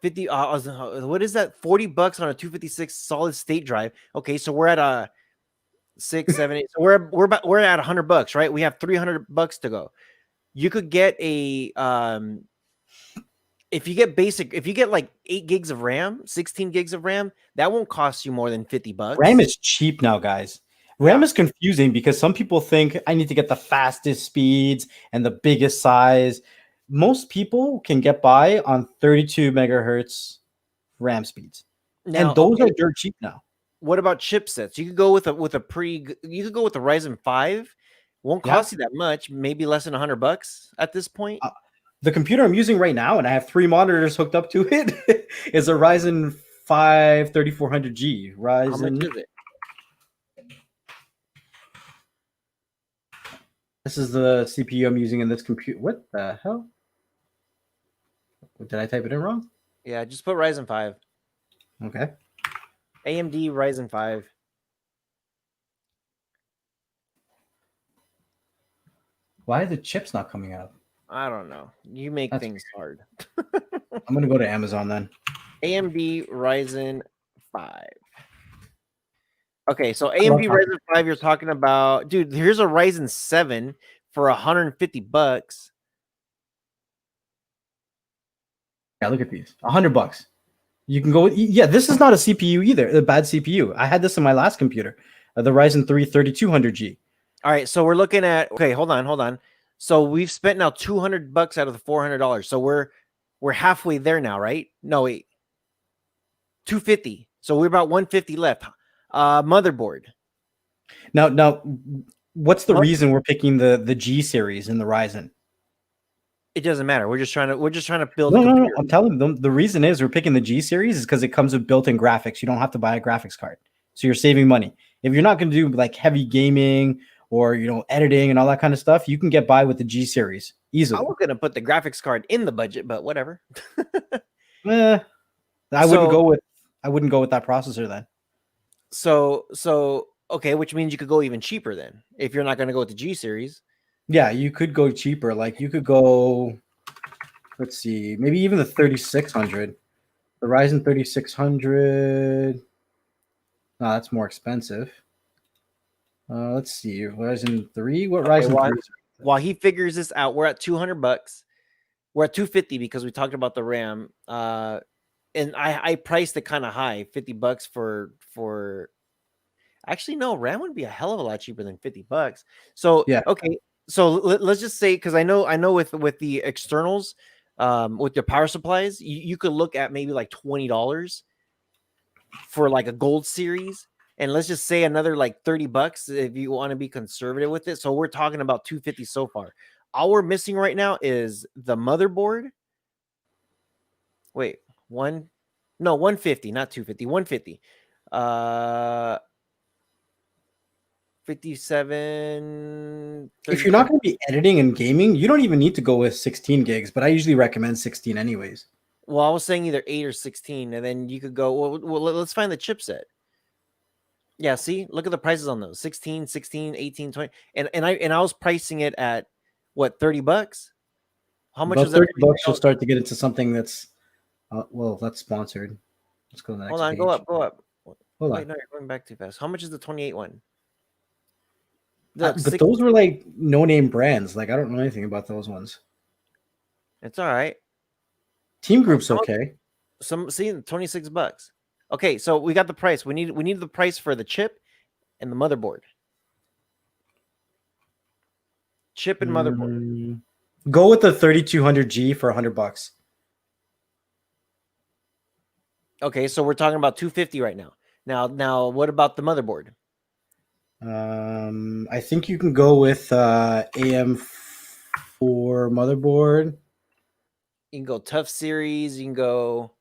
50 what is that? $40 on a 256 solid state drive. Okay, so we're at a 6, 7, 8. So we're at $100, right? We have $300 to go. You could get a if you get like 8 gigs of RAM, 16 gigs of RAM, that won't cost you more than $50. RAM is cheap now, guys. RAM is confusing because some people think I need to get the fastest speeds and the biggest size. Most people can get by on 32 megahertz RAM speeds. Now, and those are dirt cheap now. What about chipsets? You could go with you could go with the Ryzen 5. Won't cost you that much, maybe less than $100 at this point. The computer I'm using right now, and I have 3 monitors hooked up to it, is a Ryzen 5 3400G. Ryzen. How much is it? This is the CPU I'm using in this computer. What the hell? Did I type it in wrong? Yeah, just put Ryzen 5. Okay. AMD Ryzen 5. Why are the chips not coming out? I don't know. You make things hard. I'm going to go to Amazon then. AMD Ryzen 5. Okay, so AMD Ryzen 5, you're talking about, dude, here's a Ryzen 7 for $150. Yeah, look at these. $100. You can go with, yeah, this is not a CPU either, a bad CPU. I had this in my last computer, the Ryzen 3 3200G. All right, so we're looking at, okay, hold on. So we've spent now $200 out of the $400. So we're halfway there now, right? No, wait. $250. So we're about $150 left. Motherboard. Now, what's the reason we're picking the G series in the Ryzen? It doesn't matter. We're just trying to build. No. I'm telling them the reason is we're picking the G series is because it comes with built-in graphics. You don't have to buy a graphics card, so you're saving money. If you're not going to do like heavy gaming or editing and all that kind of stuff, you can get by with the G series easily. I was going to put the graphics card in the budget, but whatever. I wouldn't go with that processor then. So okay, which means you could go even cheaper then if you're not going to go with the G series. Yeah, you could go cheaper. Like you could go, let's see, maybe even the 3600. The Ryzen 3600. No, that's more expensive. Let's see, Ryzen 3. What Ryzen 3? While he figures this out, we're at $200. We're at $250 because we talked about the RAM. And I priced it kind of high, $50 for. Actually, no, RAM would be a hell of a lot cheaper than $50. So yeah, okay. So let's just say, because I know with the externals, with the power supplies, you could look at maybe like $20 for like a gold series, and let's just say another like $30 if you want to be conservative with it. So we're talking about $250 so far. All we're missing right now is the motherboard. Wait, 150, not 250, 150. 57. 30. If you're not going to be editing and gaming, you don't even need to go with 16 gigs, but I usually recommend 16 anyways. Well, I was saying either 8 or 16, and then you could go, well let's find the chipset. Yeah, see, look at the prices on those. 16, 18, 20. And I was pricing it at what, $30? How much is that? $30 you'll start to get into something that's that's sponsored. Let's go to the next page. Go up. Hold on. Wait, no, you're going back too fast. How much is the 28 one? Look, But those were like no-name brands. Like I don't know anything about those ones. it's all right. Team Group's okay. See, $26. Okay, so we got the price. We need the price for the chip and the motherboard. Chip and motherboard. Go with the 3200G for $100. Okay, so we're talking about 250 right now. Now, what about the motherboard? I think you can go with AM4 motherboard. You can go Tough Series. You can go.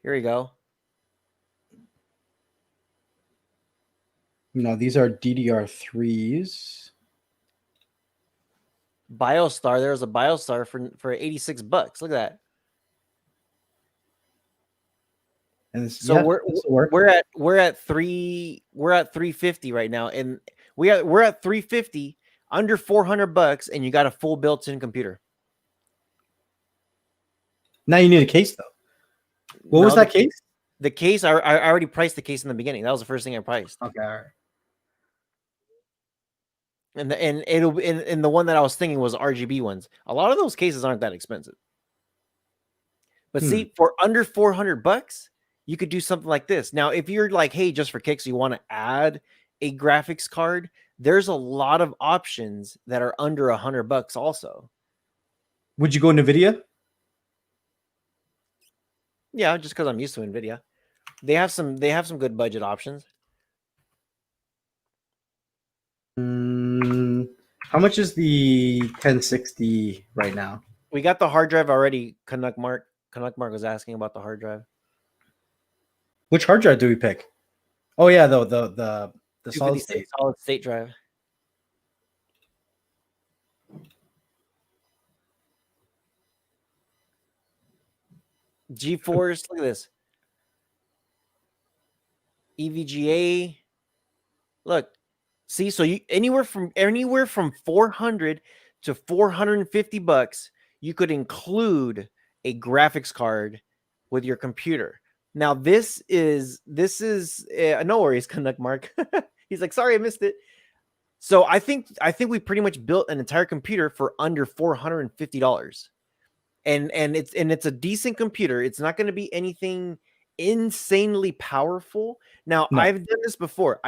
Here we go. No, these are DDR3s. BioStar. There's a BioStar for $86. Look at that. And so yeah, we're at 350 right now, and we're at 350 under $400, and you got a full built-in computer. Now you need a case though. What was that case? The case, I already priced the case in the beginning. That was the first thing I priced. Okay, all right. And the one that I was thinking was RGB ones. A lot of those cases aren't that expensive. But see, for under $400, you could do something like this. Now, if you're like, hey, just for kicks, you want to add a graphics card, there's a lot of options that are under $100 also. Would you go NVIDIA? Yeah, just because I'm used to NVIDIA. They have some good budget options. How much is the 1060 right now? We got the hard drive already. Canuck Mark was asking about the hard drive. Which hard drive do we pick? Oh yeah, the solid state drive. GeForce, look at this. EVGA. Look, see, so you anywhere from $400 to $450, you could include a graphics card with your computer. Now, this is no worries, Canuck Mark. He's like, sorry, I missed it. So I think we pretty much built an entire computer for under $450. And it's a decent computer. It's not going to be anything insanely powerful. Now, no. I've done this before.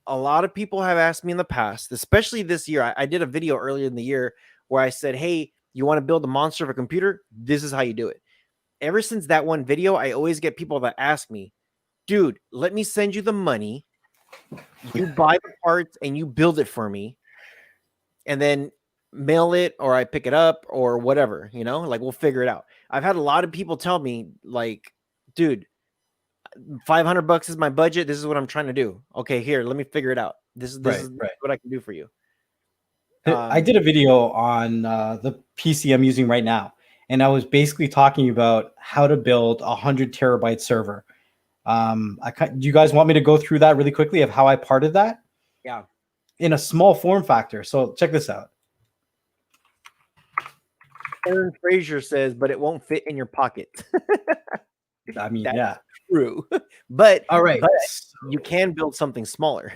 A lot of people have asked me in the past, especially this year. I did a video earlier in the year where I said, hey, you want to build a monster of a computer? This is how you do it. Ever since that one video, I always get people that ask me, dude, let me send you the money. You buy the parts and you build it for me. And then mail it, or I pick it up, or whatever, like we'll figure it out. I've had a lot of people tell me, like, dude, $500 is my budget. This is what I'm trying to do. Okay, here, let me figure it out. This is what I can do for you. I did a video on the PC I'm using right now, and I was basically talking about how to build 100 terabyte server. Do you guys want me to go through that really quickly of how I parted that? Yeah. In a small form factor. So check this out. Aaron Frazier says, but it won't fit in your pocket. I mean, that's yeah, true. But all right, but you can build something smaller.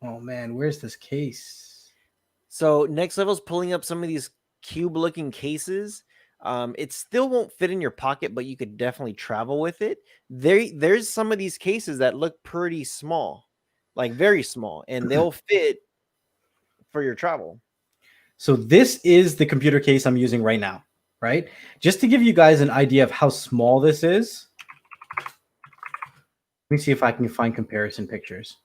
Oh man, where's this case? So NxtLvL's pulling up some of these cube-looking cases. It still won't fit in your pocket, but you could definitely travel with it. There's some of these cases that look pretty small, like very small, and they'll fit for your travel. So this is the computer case I'm using right now, right? Just to give you guys an idea of how small this is. Let me see if I can find comparison pictures.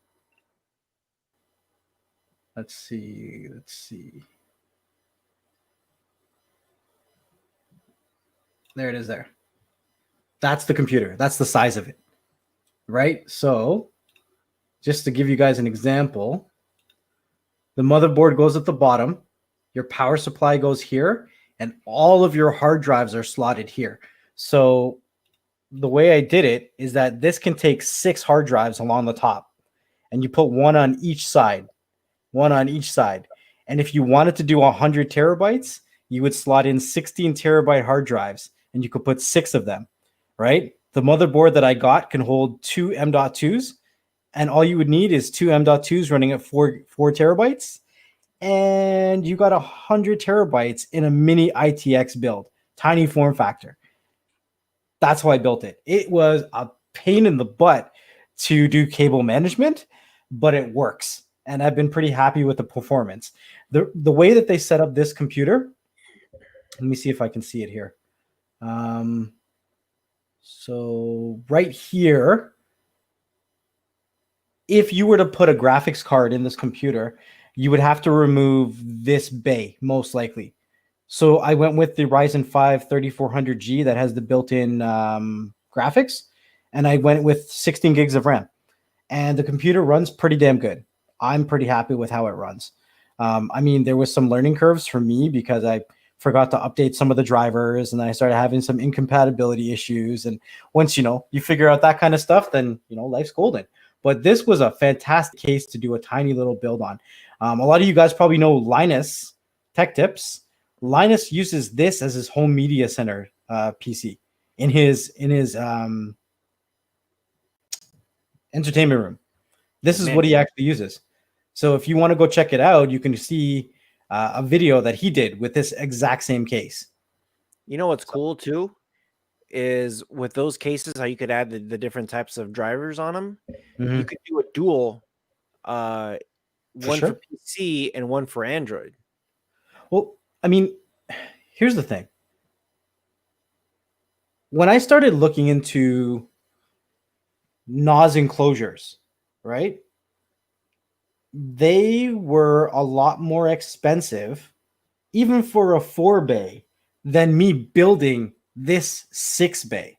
Let's see. There it is there. That's the computer. That's the size of it, right? So just to give you guys an example, the motherboard goes at the bottom. Your power supply goes here, and all of your hard drives are slotted here. So the way I did it is that this can take 6 hard drives along the top, and you put one on each side. And if you wanted to do 100 terabytes, you would slot in 16 terabyte hard drives, and you could put 6 of them, right? The motherboard that I got can hold 2 M.2s, and all you would need is 2 M.2s running at 4 terabytes, and you got 100 terabytes in a mini ITX build, tiny form factor. That's how I built it. It was a pain in the butt to do cable management, but it works. And I've been pretty happy with the performance. The way that they set up this computer, let me see if I can see it here. So right here, if you were to put a graphics card in this computer, you would have to remove this bay, most likely. So I went with the Ryzen 5 3400G that has the built-in graphics, and I went with 16 gigs of RAM. And the computer runs pretty damn good. I'm pretty happy with how it runs. I mean, there was some learning curves for me because I forgot to update some of the drivers, and then I started having some incompatibility issues. And once you figure out that kind of stuff, then life's golden. But this was a fantastic case to do a tiny little build on. A lot of you guys probably know Linus Tech Tips. Linus uses this as his home media center PC in his entertainment room. This is what he actually uses. So if you want to go check it out, you can see a video that he did with this exact same case. You know what's cool too is with those cases how you could add the different types of drivers on them. Mm-hmm. You could do a dual, one sure. for PC and one for Android. Well, I mean, here's the thing. When I started looking into NOS enclosures, right? They were a lot more expensive, even for a 4 bay, than me building this 6 bay.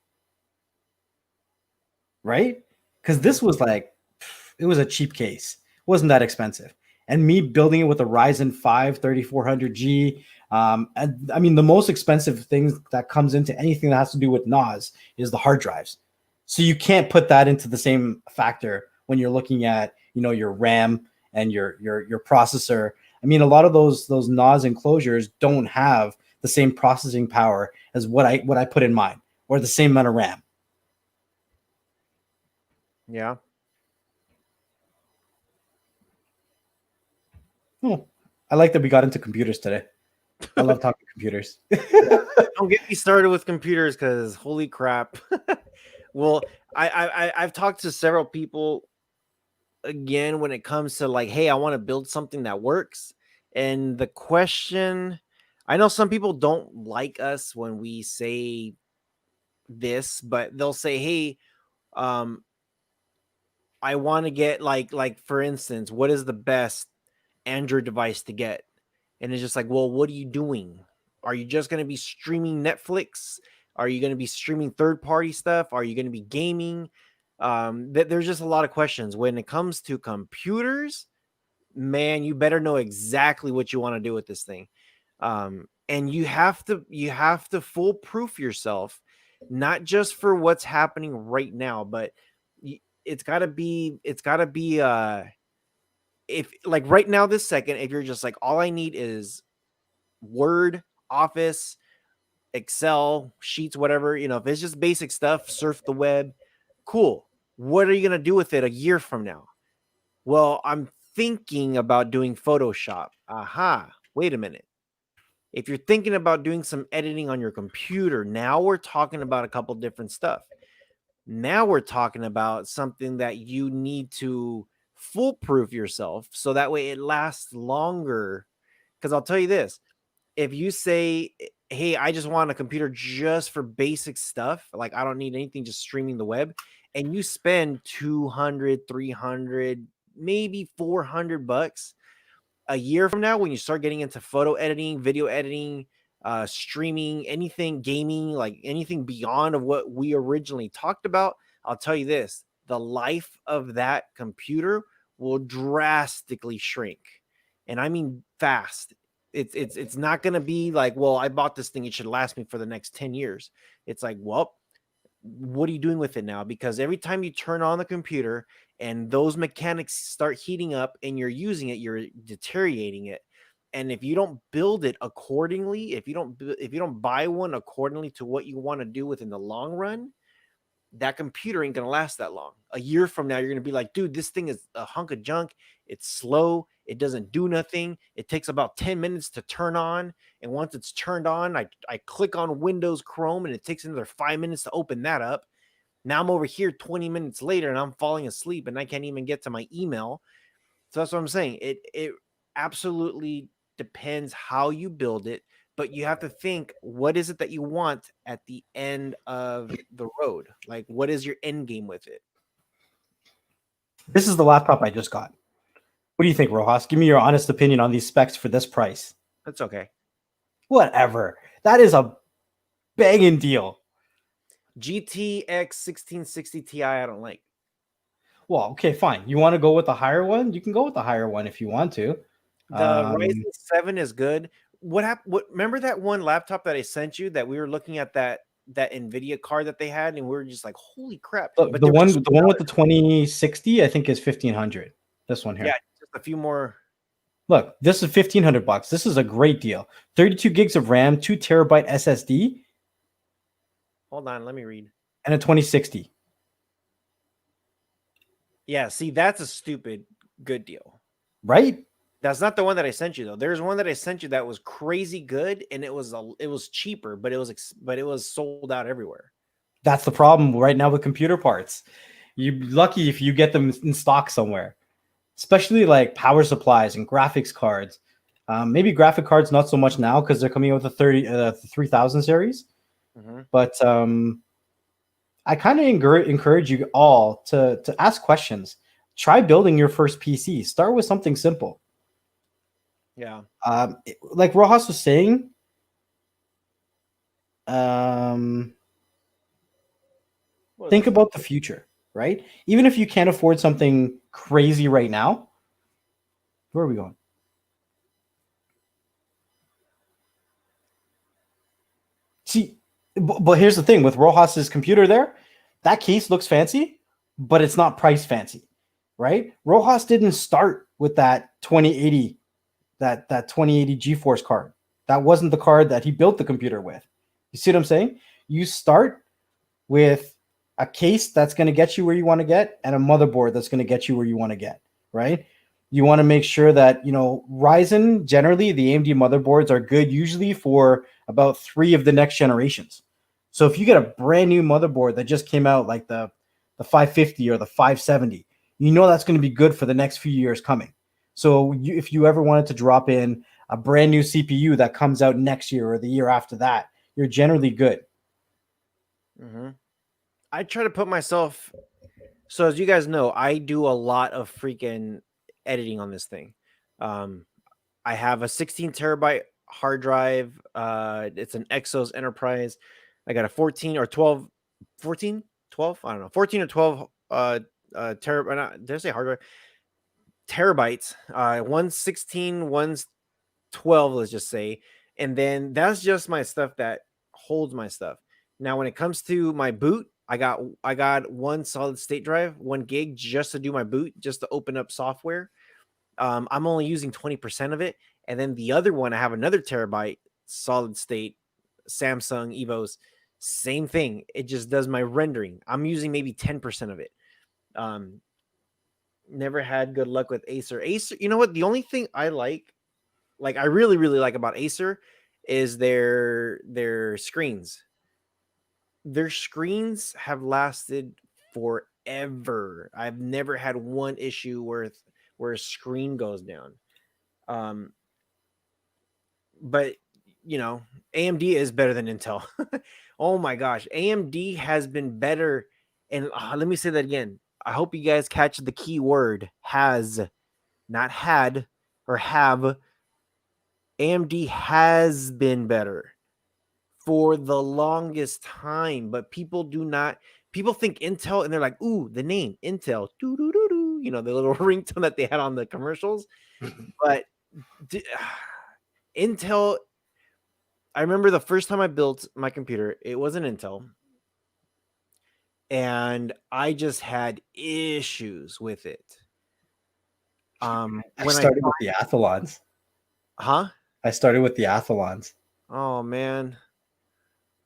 Right? Because this was it was a cheap case. It wasn't that expensive. And me building it with a Ryzen 5 3400G, and I mean, the most expensive things that comes into anything that has to do with NOS is the hard drives. So you can't put that into the same factor when you're looking at, your RAM and your processor. I mean, a lot of those NOS enclosures don't have the same processing power as what I put in mine, or the same amount of RAM. Yeah. Oh, I like that we got into computers today. I love talking computers. Don't get me started with computers because holy crap. Well, I've talked to several people again when it comes to hey, I want to build something that works. And the question, I know some people don't like us when we say this, but they'll say, hey, I want to get like for instance, what is the best Android device to get? And it's just well, what are you doing? Are you just going to be streaming Netflix? Are you going to be streaming third-party stuff? Are you going to be gaming? There's just a lot of questions when it comes to computers. Man, you better know exactly what you want to do with this thing. And you have to foolproof yourself, not just for what's happening right now, but it's got to be if right now this second, if you're just all I need is Word, Office, Excel, Sheets, whatever, if it's just basic stuff, surf the web, cool. What are you going to do with it a year from now? Well, I'm thinking about doing Photoshop. Aha, wait a minute. If you're thinking about doing some editing on your computer, now we're talking about a couple different stuff. Now we're talking about something that you need to foolproof yourself so that way it lasts longer. Because I'll tell you this, if you say, hey, I just want a computer just for basic stuff, I don't need anything, just streaming the web, and you spend 200, 300, maybe $400 a year from now, when you start getting into photo editing, video editing, streaming, anything, gaming, anything beyond of what we originally talked about, I'll tell you this, the life of that computer will drastically shrink. And I mean fast. It's not going to be well, I bought this thing, it should last me for the next 10 years. It's well, what are you doing with it now? Because every time you turn on the computer and those mechanics start heating up and you're using it, you're deteriorating it. And if you don't build it accordingly, if you don't buy one accordingly to what you want to do within the long run, that computer ain't gonna last that long. A year from now, you're gonna be like, dude, this thing is a hunk of junk. It's slow. It doesn't do nothing. It takes about 10 minutes to turn on. And once it's turned on, I click on Windows Chrome and it takes another 5 minutes to open that up. Now I'm over here 20 minutes later and I'm falling asleep and I can't even get to my email. So that's what I'm saying. It absolutely depends how you build it, but you have to think, what is it that you want at the end of the road? Like, what is your end game with it? This is the laptop I just got. What do you think, Rojas? Give me your honest opinion on these specs for this price. That's okay. Whatever. That is a banging deal. GTX 1660 Ti, I don't like. Well, okay, fine. You want to go with the higher one? You can go with the higher one if you want to. The Ryzen 7 is good. What happened? Remember that one laptop that I sent you that we were looking at that Nvidia card that they had, and we were just like, "Holy crap!" But the one with the 2060, I think, is 1500. This one here. Yeah, just a few more. Look, this is $1,500. This is a great deal. 32 gigs of RAM, 2 terabyte SSD. Hold on, let me read. And a 2060. Yeah, see, that's a stupid good deal. Right? That's not the one that I sent you though. There's one that I sent you that was crazy good, and it was cheaper, but it was sold out everywhere. That's the problem right now with computer parts. You're lucky if you get them in stock somewhere, especially like power supplies and graphics cards. Maybe graphic cards not so much now because they're coming out with the 3000 series. Mm-hmm. But I kind of encourage you all to ask questions. Try building your first PC. Start with something simple. Yeah. Like Rojas was saying, think about the future, right? Even if you can't afford something crazy right now, where are we going? See, but here's the thing with Rojas's computer there, that case looks fancy, but it's not price fancy, right? Rojas didn't start with that 2080, that 2080 GeForce card. That wasn't the card that he built the computer with. You see what I'm saying? You start with a case that's going to get you where you want to get and a motherboard that's going to get you where you want to get, right? You want to make sure that, Ryzen, generally, the AMD motherboards are good usually for about 3 of the next generations. So if you get a brand new motherboard that just came out, like the 550 or the 570, that's going to be good for the next few years coming. So if you ever wanted to drop in a brand new CPU that comes out next year or the year after that, you're generally good. Mm-hmm. I try to put myself. So as you guys know, I do a lot of freaking editing on this thing. I have a 16 terabyte hard drive. It's an Exos Enterprise. I got a 14 or 12, 14, 12. I don't know, 14 or 12 terabyte. Did I say hard drive? Terabytes. One's 16, one's 12. Let's just say, and then that's just my stuff that holds my stuff. Now, when it comes to my boot, I got one solid state drive, 1 gig, just to do my boot, just to open up software. I'm only using 20% of it. And then the other one, I have another terabyte solid state Samsung Evos. Same thing. It just does my rendering. I'm using maybe 10% of it. Never had good luck with Acer. You know what? The only thing I like I really, really like about Acer is their screens. Their screens have lasted forever. I've never had one issue where a screen goes down. But AMD is better than Intel. Oh my gosh, AMD has been better. And let me say that again. I hope you guys catch the key word has, not had or have. AMD has been better for the longest time, but people think Intel and they're like, ooh, the name Intel, doo doo doo doo, the little ringtone that they had on the commercials. But Intel, I remember the first time I built my computer, it was an Intel, and I just had issues with it. I started with the Athlons. Huh? I started with the Athlons. Oh man.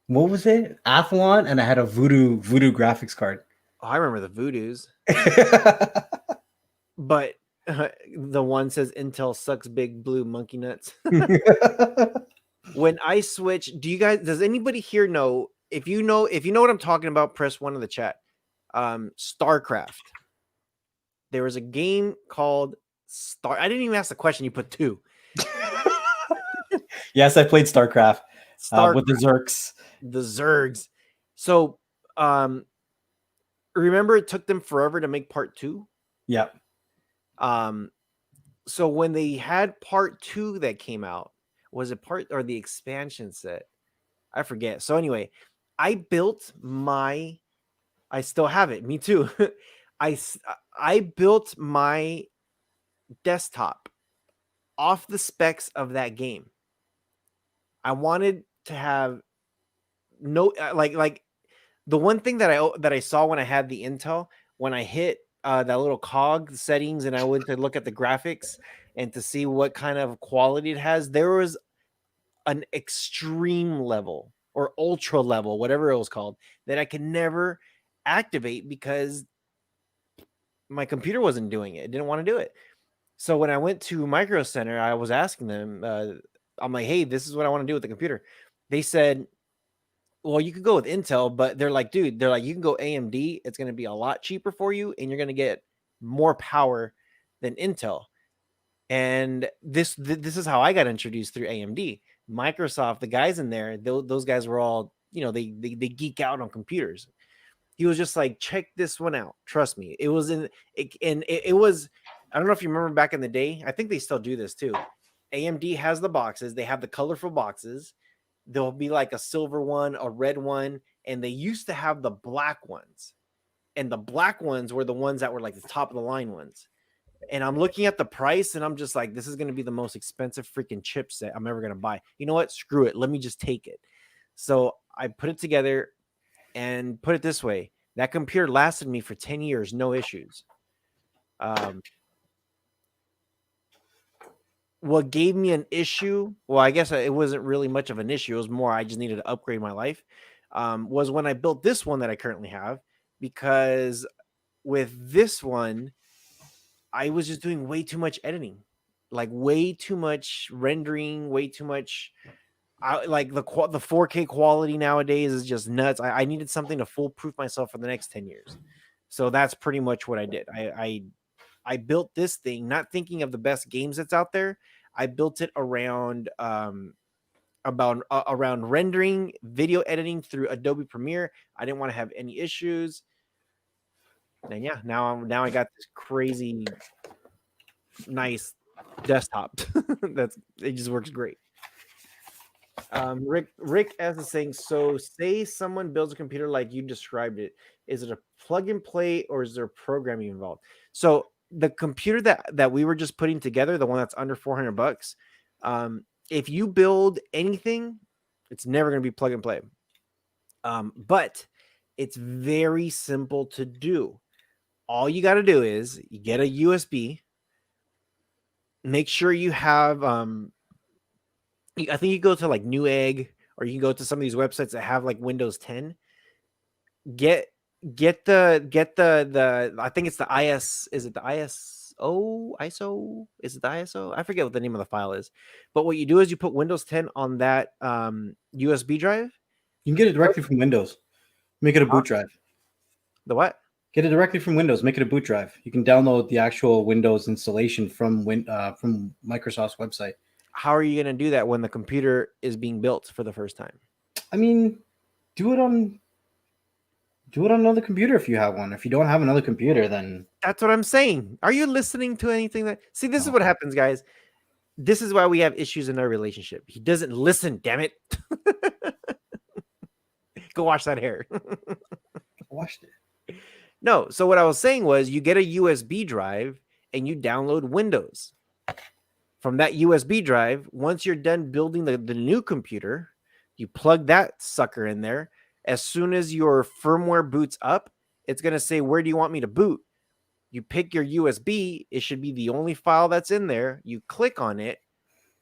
What was it? Athlon, and I had a Voodoo graphics card. Oh, I remember the Voodoos. But the one says Intel sucks big blue monkey nuts. When I switch, does anybody here know? If you know what I'm talking about, press 1 in the chat. StarCraft. There was a game called I didn't even ask the question, you put 2. Yes, I played StarCraft with the StarCraft, Zerks. the Zergs. So remember it took them forever to make part 2? Yep. So when they had part 2 that came out, was it part or the expansion set? I forget. So anyway, I still have it. Me too. I built my desktop off the specs of that game. I wanted to have no like the one thing that I saw when I had the Intel, when I hit that little cog settings and I went to look at the graphics and to see what kind of quality it has, there was an extreme level or ultra level, whatever it was called, that I could never activate because my computer wasn't doing it. It didn't want to do it. So when I went to Micro Center, I was asking them, I'm like, hey, this is what I want to do with the computer. They said, well, you could go with Intel, but they're like, dude, you can go AMD. It's going to be a lot cheaper for you, and you're going to get more power than Intel. And this is how I got introduced through AMD. Microsoft, the guys in there, those guys were all, they geek out on computers. He was just like, check this one out. Trust me. It was it was, I don't know if you remember back in the day. I think they still do this too. AMD has the boxes. They have the colorful boxes. There'll be like a silver one, a red one, and they used to have the black ones. And the black ones were the ones that were like the top of the line ones. And I'm looking at the price and I'm just like, this is going to be the most expensive freaking chipset I'm ever going to buy. You know what? Screw it. Let me just take it. So I put it together and put it this way. That computer lasted me for 10 years, no issues. What gave me an issue, well, I guess it wasn't really much of an issue. It was more I just needed to upgrade my life, was when I built this one that I currently have, because with this one, I was just doing way too much editing, like way too much rendering, way too much. Like the 4K quality nowadays is just nuts. I needed something to foolproof myself for the next 10 years. So that's pretty much what I did. I built this thing not thinking of the best games that's out there. I built it around around rendering, video editing through Adobe Premiere. I didn't want to have any issues. And yeah, now I got this crazy nice desktop. It just works great. Rick S is saying, so say someone builds a computer like you described it. Is it a plug and play or is there programming involved? So the computer that we were just putting together, the one that's under $400, if you build anything, it's never going to be plug and play. But it's very simple to do. All you got to do is you get a USB. Make sure you have I think you go to like Newegg, or you can go to some of these websites that have like Windows 10. Get the I think it's the is it the ISO? Is it the ISO? I forget what the name of the file is. But what you do is you put Windows 10 on that USB drive. You can get it directly from Windows. Make it a boot drive. The what? Get it directly from Windows. Make it a boot drive. You can download the actual Windows installation from Microsoft's website. How are you going to do that when the computer is being built for the first time? I mean, do it on another computer if you have one. If you don't have another computer, then that's what I'm saying. Are you listening to anything that? See, this is what happens, guys. This is why we have issues in our relationship. He doesn't listen, damn it. Go wash that hair. I washed it. No, so what I was saying was you get a USB drive and you download Windows. From that USB drive, once you're done building the new computer, you plug that sucker in there. As soon as your firmware boots up, it's going to say, where do you want me to boot? You pick your USB. It should be the only file that's in there. You click on it.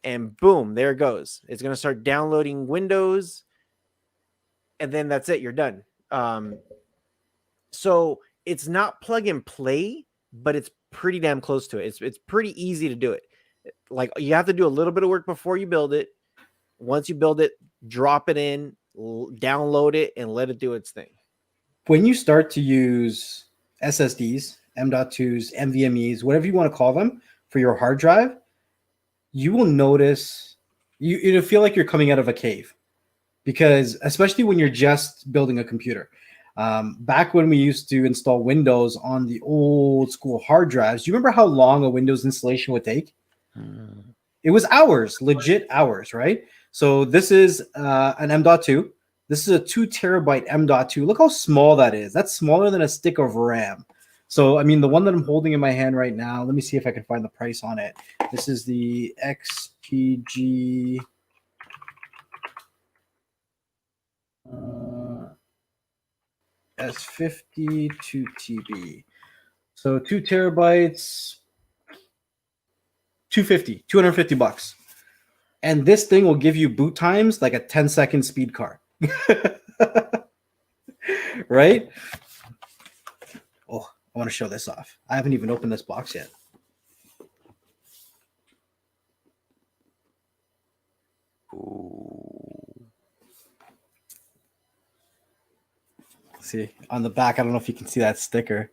and boom, there it goes. It's going to start downloading Windows, and then that's it. You're done. So it's not plug and play, but it's pretty damn close to it. It's pretty easy to do it. Like, you have to do a little bit of work before you build it. Once you build it, drop it in, download it, and let it do its thing. When you start to use SSDs, M.2s, NVMe's, whatever you want to call them, for your hard drive, you will notice it'll feel like you're coming out of a cave, because especially when you're just building a computer. Back when we used to install Windows on the old school hard drives, do you remember how long a Windows installation would take? It was hours, legit hours, right? So this is an M.2. This is a 2 terabyte M.2. Look how small that is. That's smaller than a stick of RAM. So, I mean, the one that I'm holding in my hand right now, let me see if I can find the price on it. This is the XPG S50 2TB. So 2 terabytes, 250 bucks. And this thing will give you boot times like a 10-second speed car. Right? Oh, I want to show this off. I haven't even opened this box yet. Ooh. See, on the back, I don't know if you can see that sticker.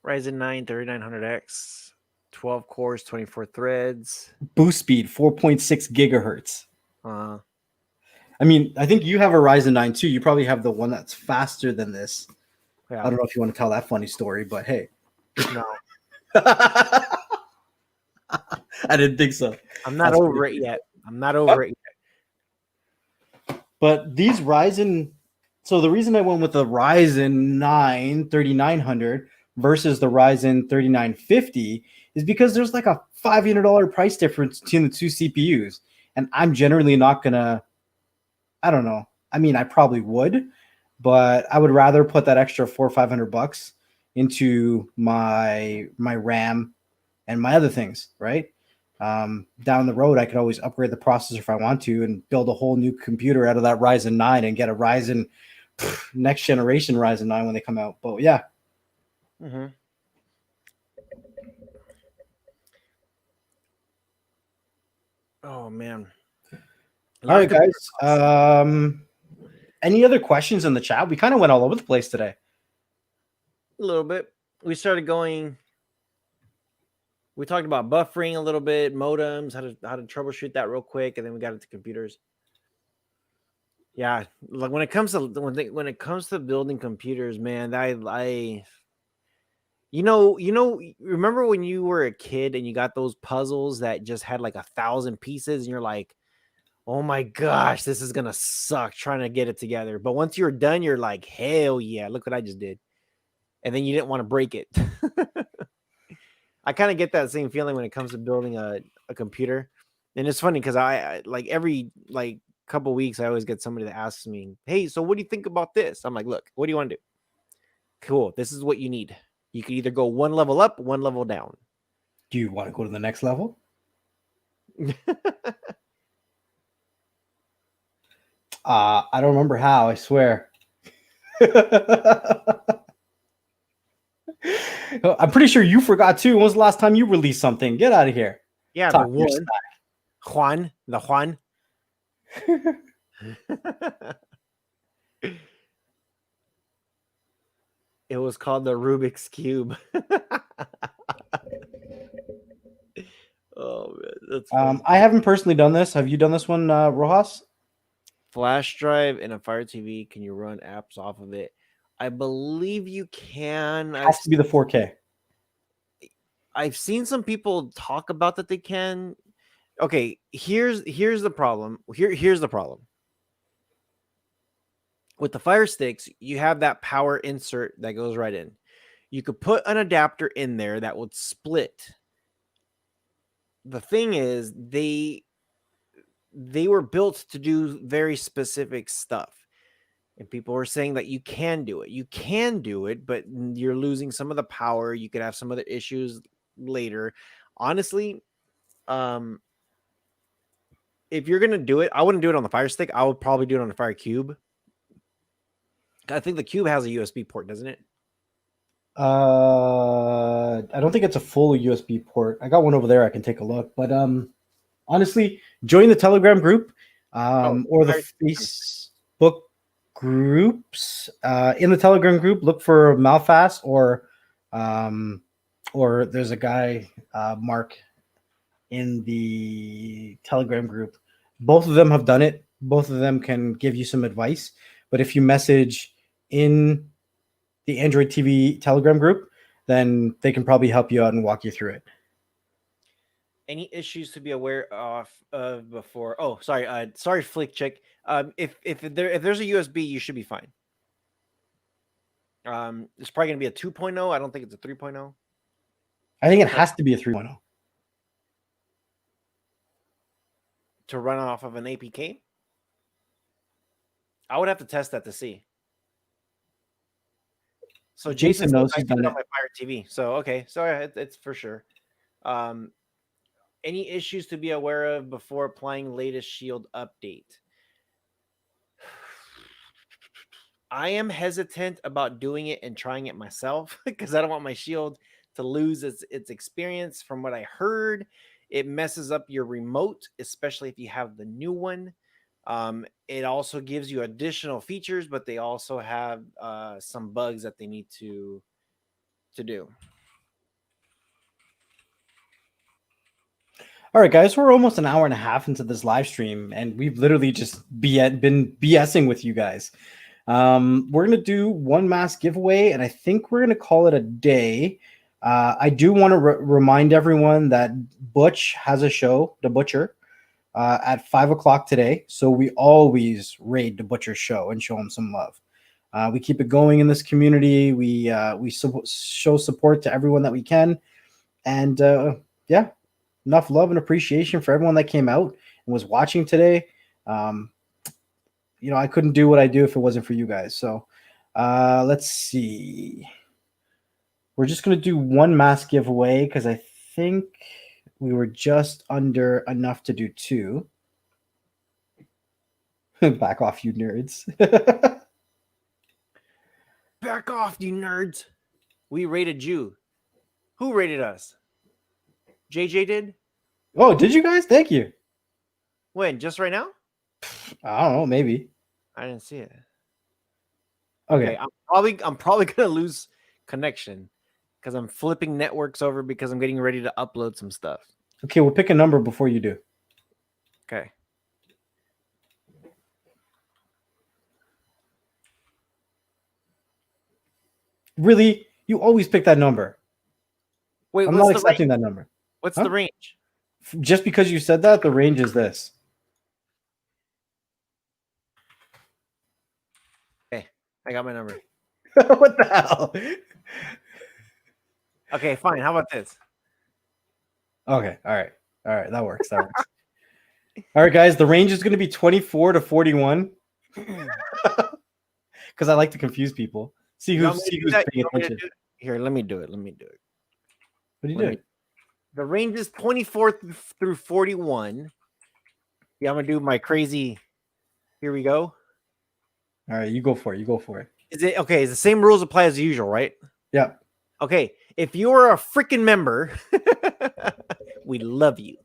Ryzen 9 3900X, 12 cores, 24 threads. Boost speed, 4.6 gigahertz. I mean, I think you have a Ryzen 9 too. You probably have the one that's faster than this. Yeah. I don't know if you want to tell that funny story, but hey. No. I didn't think so. I'm not over it yet. I'm not over it yet. But these Ryzen, so the reason I went with the Ryzen 9 3900 versus the Ryzen 3950 is because there's like a $500 price difference between the two CPUs. And I'm generally not going to, I don't know. I mean, I probably would, but I would rather put that extra $400 or $500 into my RAM and my other things, right? Down the road, I could always upgrade the processor if I want to and build a whole new computer out of that Ryzen 9 and get a Ryzen, next generation Ryzen 9 when they come out. But yeah. Mm-hmm. Oh, man. All right, guys. Any other questions in the chat? We kind of went all over the place today. A little bit. We started going. We talked about buffering a little bit, modems, how to troubleshoot that real quick, and then we got into computers. Yeah, like when it comes to building computers, man, remember when you were a kid and you got those puzzles that just had like 1,000 pieces, and you're like, oh my gosh, this is gonna suck trying to get it together. But once you're done, you're like, hell yeah, look what I just did. And then you didn't want to break it. I kind of get that same feeling when it comes to building a computer. And it's funny because I like every like couple weeks, I always get somebody that asks me, hey, so what do you think about this? I'm like, look, what do you want to do? Cool. This is what you need. You can either go one level up, one level down. Do you want to go to the next level? I don't remember how, I swear. I'm pretty sure you forgot too. When was the last time you released something? Get out of here. Yeah, Talk the Juan. It was called the Rubik's Cube. Oh man, that's funny. I haven't personally done this. Have you done this one, Rojas? Flash drive and a Fire TV. Can you run apps off of it? I believe you can. It has to be the 4K. I've seen some people talk about that they can. Okay, here's the problem. Here's the problem. With the Fire Sticks, you have that power insert that goes right in. You could put an adapter in there that would split. The thing is, they were built to do very specific stuff. And people are saying that you can do it. You can do it, but you're losing some of the power. You could have some other issues later. Honestly, If you're gonna do it, I wouldn't do it on the Fire Stick. I would probably do it on the Fire Cube. I think the Cube has a USB port, doesn't it? I don't think it's a full USB port. I got one over there. I can take a look. But honestly, join the Telegram group or the Facebook groups. In the Telegram group, look for Malfast or there's a guy Mark in the Telegram group. Both of them have done it. Both of them can give you some advice. But if you message in the Android TV Telegram group, then they can probably help you out and walk you through it. Any issues to be aware of before? Oh, sorry, sorry, Flick Chick. If there's a USB, you should be fine. It's probably gonna be a 2.0. I don't think it's a 3.0. I think it has to be a 3.0 to run off of an APK. I would have to test that to see. So Jason knows he's done it on my Fire TV. So okay, so it's for sure. Any issues to be aware of before applying latest Shield update? I am hesitant about doing it and trying it myself because I don't want my Shield to lose its experience. From what I heard, it messes up your remote, especially if you have the new one. It also gives you additional features, but they also have some bugs that they need to do. All right, guys, we're almost an hour and a half into this live stream, and we've literally just been BSing with you guys. We're going to do one mask giveaway, and I think we're going to call it a day. I do want to remind everyone that Butch has a show, The Butcher, at 5 o'clock today. So we always raid The Butcher show and show him some love. We keep it going in this community. We show support to everyone that we can. And yeah, enough love and appreciation for everyone that came out and was watching today. I couldn't do what I do if it wasn't for you guys. So let's see. We're just going to do one mask giveaway because I think we were just under enough to do two. Back off, you nerds. Back off, you nerds. We rated you. Who rated us? JJ did? Oh, did you guys? Thank you. When? Just right now? I don't know. Maybe. I didn't see it. Okay. I'm probably gonna lose connection because I'm flipping networks over because I'm getting ready to upload some stuff. Okay, we'll pick a number before you do. Okay. Really? You always pick that number. Wait, I'm not accepting that number. What's the range? Just because you said that, the range is this. Okay, I got my number. What the hell? Okay, fine. How about this? Okay, all right. That works. All right, guys. The range is going to be 24 to 41. Because I like to confuse people. See who's paying attention. Here, let me do it. What are you doing? The range is 24 through 41. Yeah, I'm gonna do my crazy. Here we go. All right, you go for it. Is it okay? The same rules apply as usual, right? Yeah. Okay. If you're a freaking member, we love you.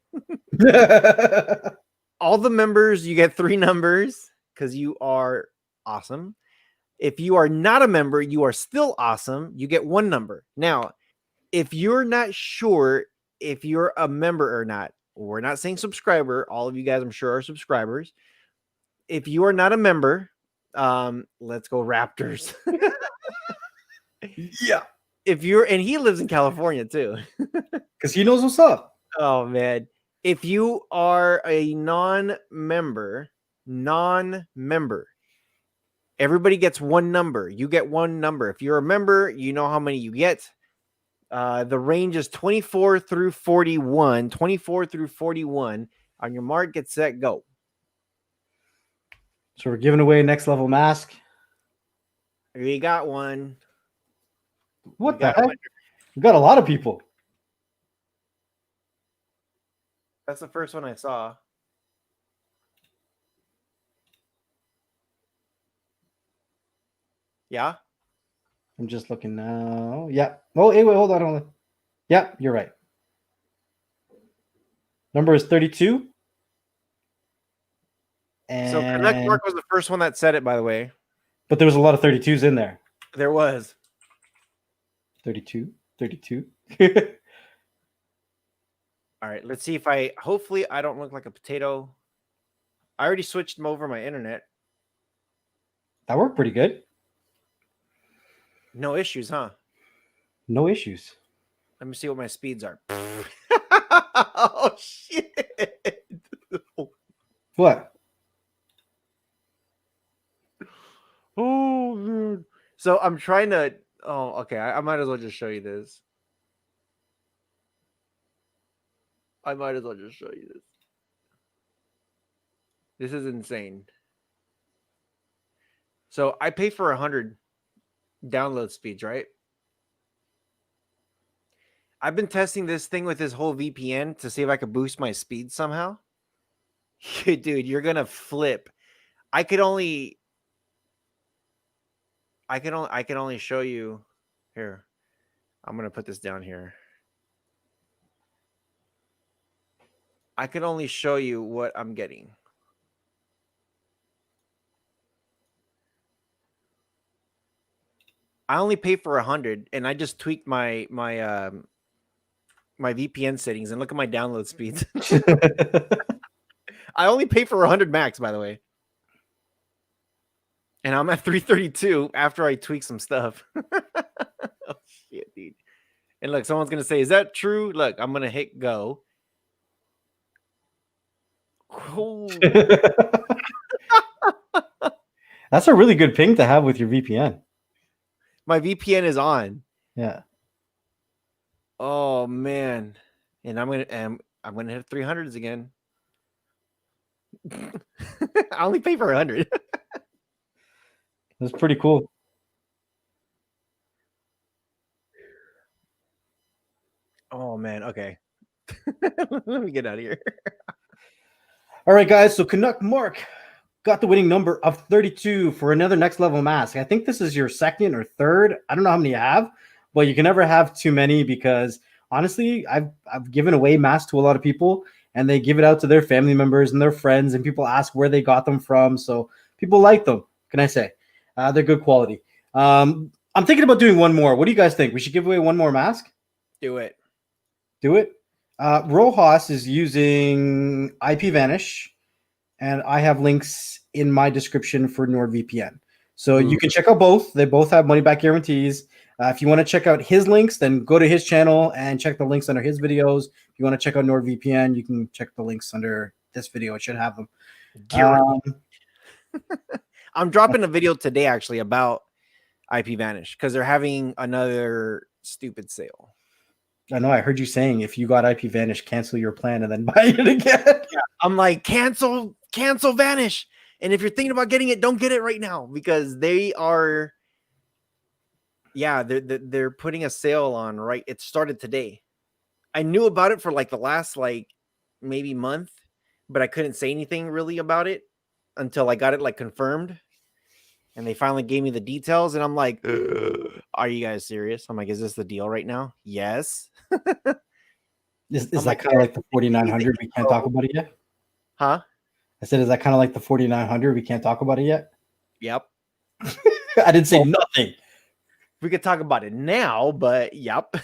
All the members, you get 3 numbers because you are awesome. If you are not a member, you are still awesome. You get 1 number. Now, if you're not sure if you're a member or not, we're not saying subscriber. All of you guys, I'm sure, are subscribers. If you are not a member, let's go Raptors. Yeah. And he lives in California too. Because he knows what's up. Oh, man. If you are a non-member, everybody gets 1 number. You get 1 number. If you're a member, you know how many you get. The range is 24 through 41. 24 through 41. On your mark, get set, go. So we're giving away next level mask. We got one. What the heck? We got a lot of people. That's the first one I saw. Yeah. I'm just looking now. Yeah. Oh, hey, wait, hold on. Yeah, you're right. Number is 32. So Connect And Mark was the first one that said it, by the way. but there was a lot of 32s in there. There was 32. All right, let's see if hopefully I don't look like a potato. I already switched them over my internet. That worked pretty good. No issues, huh? No issues. Let me see what my speeds are. Oh shit. What? Oh man. So I'm trying to okay, I might as well just show you this. This is insane. So I pay for 100 download speeds, right? I've been testing this thing with this whole VPN to see if I could boost my speed somehow. Dude, you're gonna flip. I can only show you here. I'm gonna put this down here. I can only show you what I'm getting. I only pay for 100, and I just tweaked my VPN settings, and look at my download speeds. I only pay for 100 max, by the way, and I'm at 332 after I tweak some stuff. Oh shit, dude! And look, someone's gonna say, "Is that true?" Look, I'm gonna hit go. Oh. That's a really good ping to have with your VPN. My VPN is on. Yeah. Oh man, and I'm gonna hit 300s again. I only pay for 100. That's pretty cool. Oh man, okay. Let me get out of here. All right, guys. So Canuck Mark got the winning number of 32 for another next level mask. I think this is your second or third. I don't know how many you have, but you can never have too many because honestly, I've given away masks to a lot of people and they give it out to their family members and their friends, and people ask where they got them from. So people like them. Can I say? They're good quality. I'm thinking about doing one more. What do you guys think? We should give away one more mask? Do it. Do it. Rojas is using IPVanish, and I have links in my description for NordVPN. So you can check out both. They both have money back guarantees. If you want to check out his links, then go to his channel and check the links under his videos. If you want to check out NordVPN, you can check the links under this video. It should have them. I'm dropping a video today actually about IPVanish because they're having another stupid sale. I know. I heard you saying if you got IPVanish, cancel your plan and then buy it again. Yeah, I'm like, cancel Vanish. And if you're thinking about getting it, don't get it right now because they are. Yeah, they're putting a sale on right. It started today. I knew about it for like the last maybe month, but I couldn't say anything really about it until I got it confirmed. And they finally gave me the details, and I'm like, are you guys serious? I'm like, is this the deal right now? Yes. Is that kind of like the 4900? We can't talk about it yet? Huh? I said, is that kind of like the 4900? We can't talk about it yet? Yep. I didn't say nothing. We could talk about it now, but yep.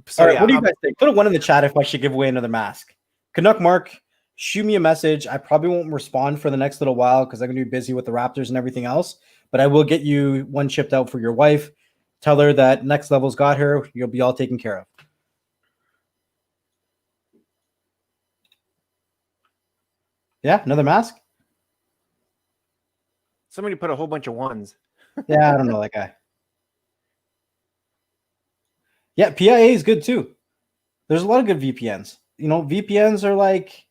So, all right, yeah, what do you guys think? Put a 1 in the chat if I should give away another mask. Canuck Mark, shoot me a message. I probably won't respond for the next little while because I'm going to be busy with the Raptors and everything else. But I will get you one shipped out for your wife. Tell her that Next Level's got her. You'll be all taken care of. Yeah, another mask? Somebody put a whole bunch of 1s. Yeah, I don't know that guy. Yeah, PIA is good too. There's a lot of good VPNs. VPNs are like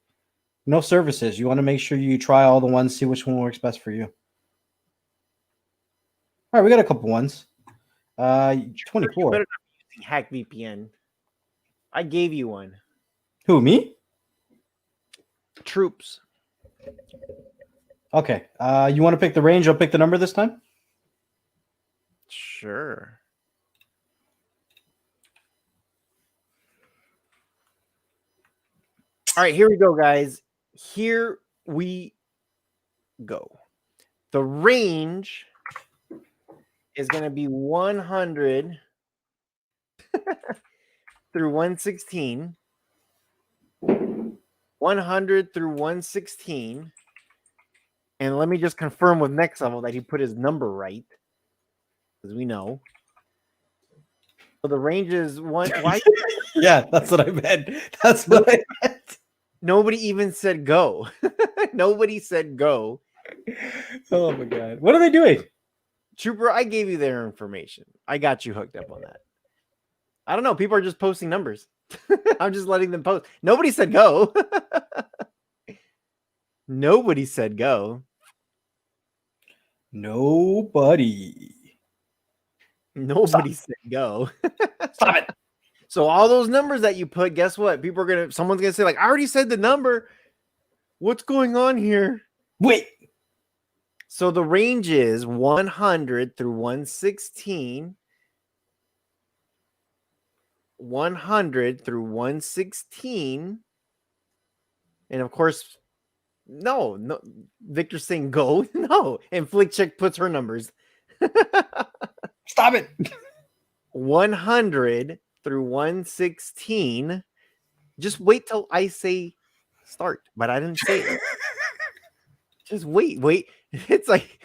no services. You want to make sure you try all the ones, see which one works best for you. All right, we got a couple ones. 24. Better not be using Hack VPN. I gave you one. Who, me? Troops. Okay. You want to pick the range? I'll pick the number this time. Sure. All right, here we go, guys. Here we go. The range is going to be 100 through 116. 100 through 116. And let me just confirm with Next Level that he put his number right, because we know. So the range is one. Why? Yeah, that's what I meant. That's what I meant. Nobody even said go. Nobody said go. Oh my god. What are they doing? Trooper, I gave you their information. I got you hooked up on that. I don't know. People are just posting numbers. I'm just letting them post. Nobody said go. Nobody said go. Nobody. Nobody said go. Stop it. So all those numbers that you put, guess what? Someone's gonna say, like, I already said the number. What's going on here? Wait. So the range is 100 through 116. 100 through 116. And of course, no, Victor's saying go. No. And Flick Check puts her numbers. Stop it. 100 through 116. Just wait till I say start, but I didn't say it. Just wait. It's like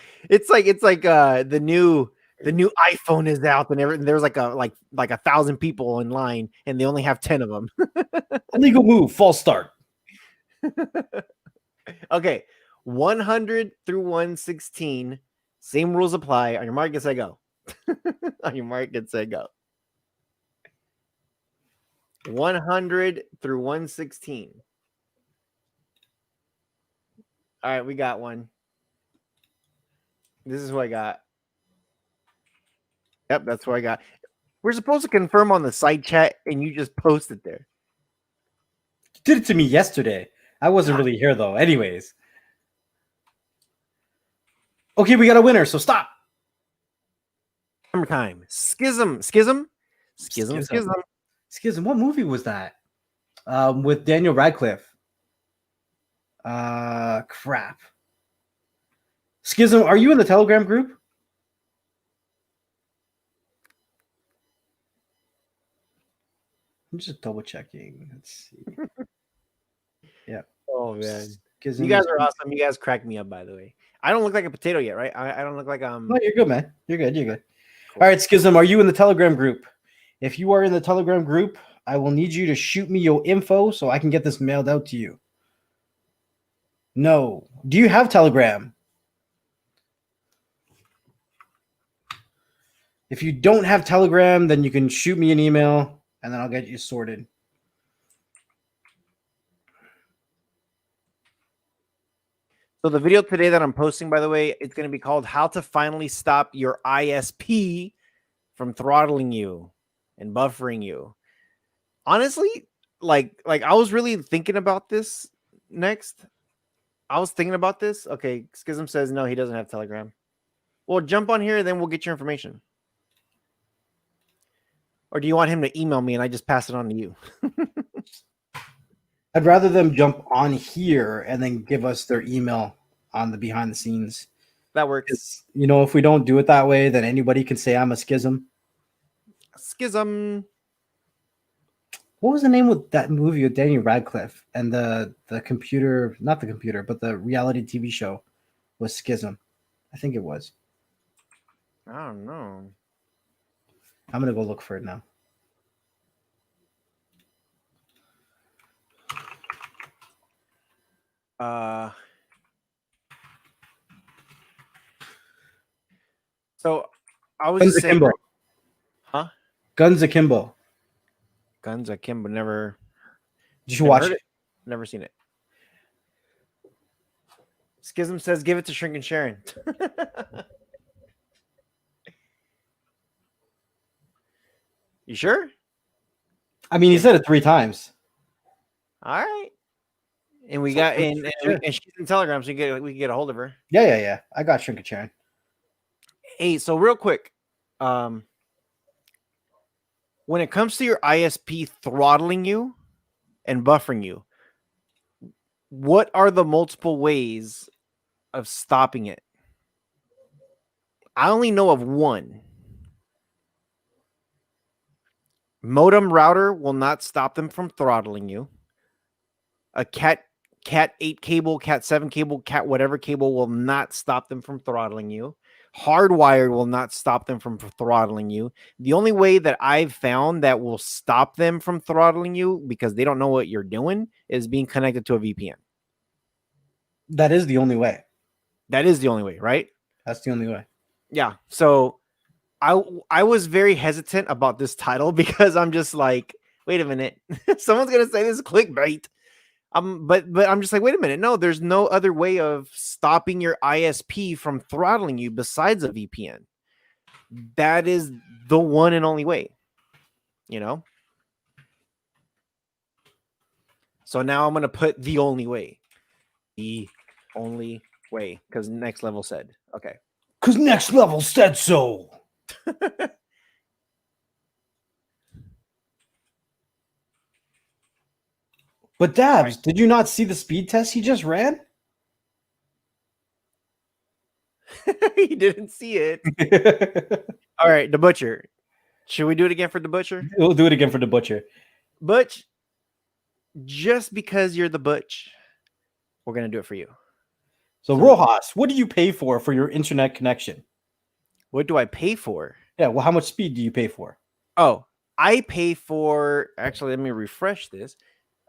the new iPhone is out and there's like a 1,000 people in line and they only have 10 of them. Illegal move, false start. Okay, 100 through 116. Same rules apply. On your mark, get set, go. On your mark, get set, go. 100 through 116. All right, we got one. This is what I got. Yep, that's what I got. We're supposed to confirm on the side chat, and you just post it there. You did it to me yesterday. I wasn't really here, though. Anyways. Okay, we got a winner, so stop. Number time. Schism. What movie was that? With Daniel Radcliffe. Crap. Schism, are you in the Telegram group? I'm just double checking. Let's see. Yeah. Oh man, Schism. you guys are awesome. You guys crack me up, by the way. I don't look like a potato yet, right? I don't look like No, you're good, man. You're good. Cool. Cool. All right, Schism, are you in the Telegram group? If you are in the Telegram group, I will need you to shoot me your info so I can get this mailed out to you. No. Do you have Telegram? If you don't have Telegram, then you can shoot me an email and then I'll get you sorted. So the video today that I'm posting, by the way, it's going to be called How to Finally Stop Your ISP from Throttling You and Buffering You. Honestly, like I was really thinking about this next. I was thinking about this. Okay, Schism says no, he doesn't have Telegram. Well, jump on here, then we'll get your information. Or do you want him to email me and I just pass it on to you? I'd rather them jump on here and then give us their email on the behind the scenes. That works. You know, if we don't do it that way, then anybody can say I'm a schism. Schism. What was the name of that movie with Daniel Radcliffe and the computer, not the computer, but the reality TV show was Schism. I think it was. I don't know. I'm going to go look for it now. So I was Guns just saying, Akimbo. huh? Guns Akimbo. Guns Akimbo. Never. Did you watch it? Never seen it. Schism says, "Give it to Shrink and Sharon." You sure? I mean, he said it 3 times. All right. And we So got pretty sure. and she's in Telegram, so we can get a hold of her. Yeah. I got Shrinka Sharon. Hey, so real quick, when it comes to your ISP throttling you and buffering you, what are the multiple ways of stopping it? I only know of one. Modem router will not stop them from throttling you. A cat 8 cable, cat 7 cable, cat whatever cable will not stop them from throttling you. Hardwired will not stop them from throttling you. The only way that I've found that will stop them from throttling you, because they don't know what you're doing, is being connected to a VPN. That is the only way. That is the only way, right? That's the only way. Yeah. So I was very hesitant about this title because I'm just like, wait a minute. Someone's gonna say this is clickbait. But I'm just like, wait a minute. No, there's no other way of stopping your ISP from throttling you besides a VPN. That is the one and only way, you know? So now I'm going to put the only way. The only way. Because Next Level said. Okay. Because Next Level said so. But Dabs, did you not see the speed test he just ran? He didn't see it. All right, the Butcher. Should we do it again for the Butcher? We'll do it again for the Butcher. Butch, just because you're the Butch, we're going to do it for you. So Rojas, what do you pay for your internet connection? What do I pay for? Yeah, well, how much speed do you pay for? Oh, I pay for, actually, let me refresh this.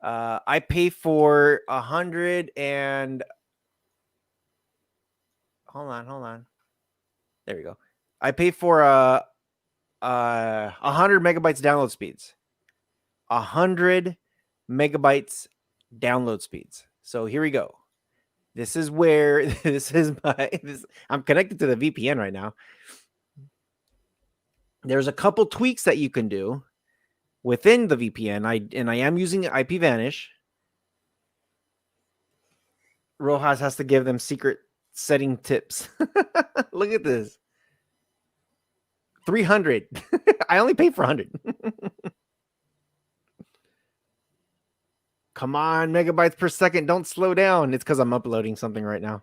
I pay for 100 and hold on. There we go. I pay for 100 megabytes download speeds. 100 megabytes download speeds. So here we go. This is where I'm connected to the VPN right now. There's a couple tweaks that you can do within the VPN. I am using IPVanish. Rojas has to give them secret setting tips. Look at this. 300. I only pay for 100. Come on, megabytes per second. Don't slow down. It's because I'm uploading something right now.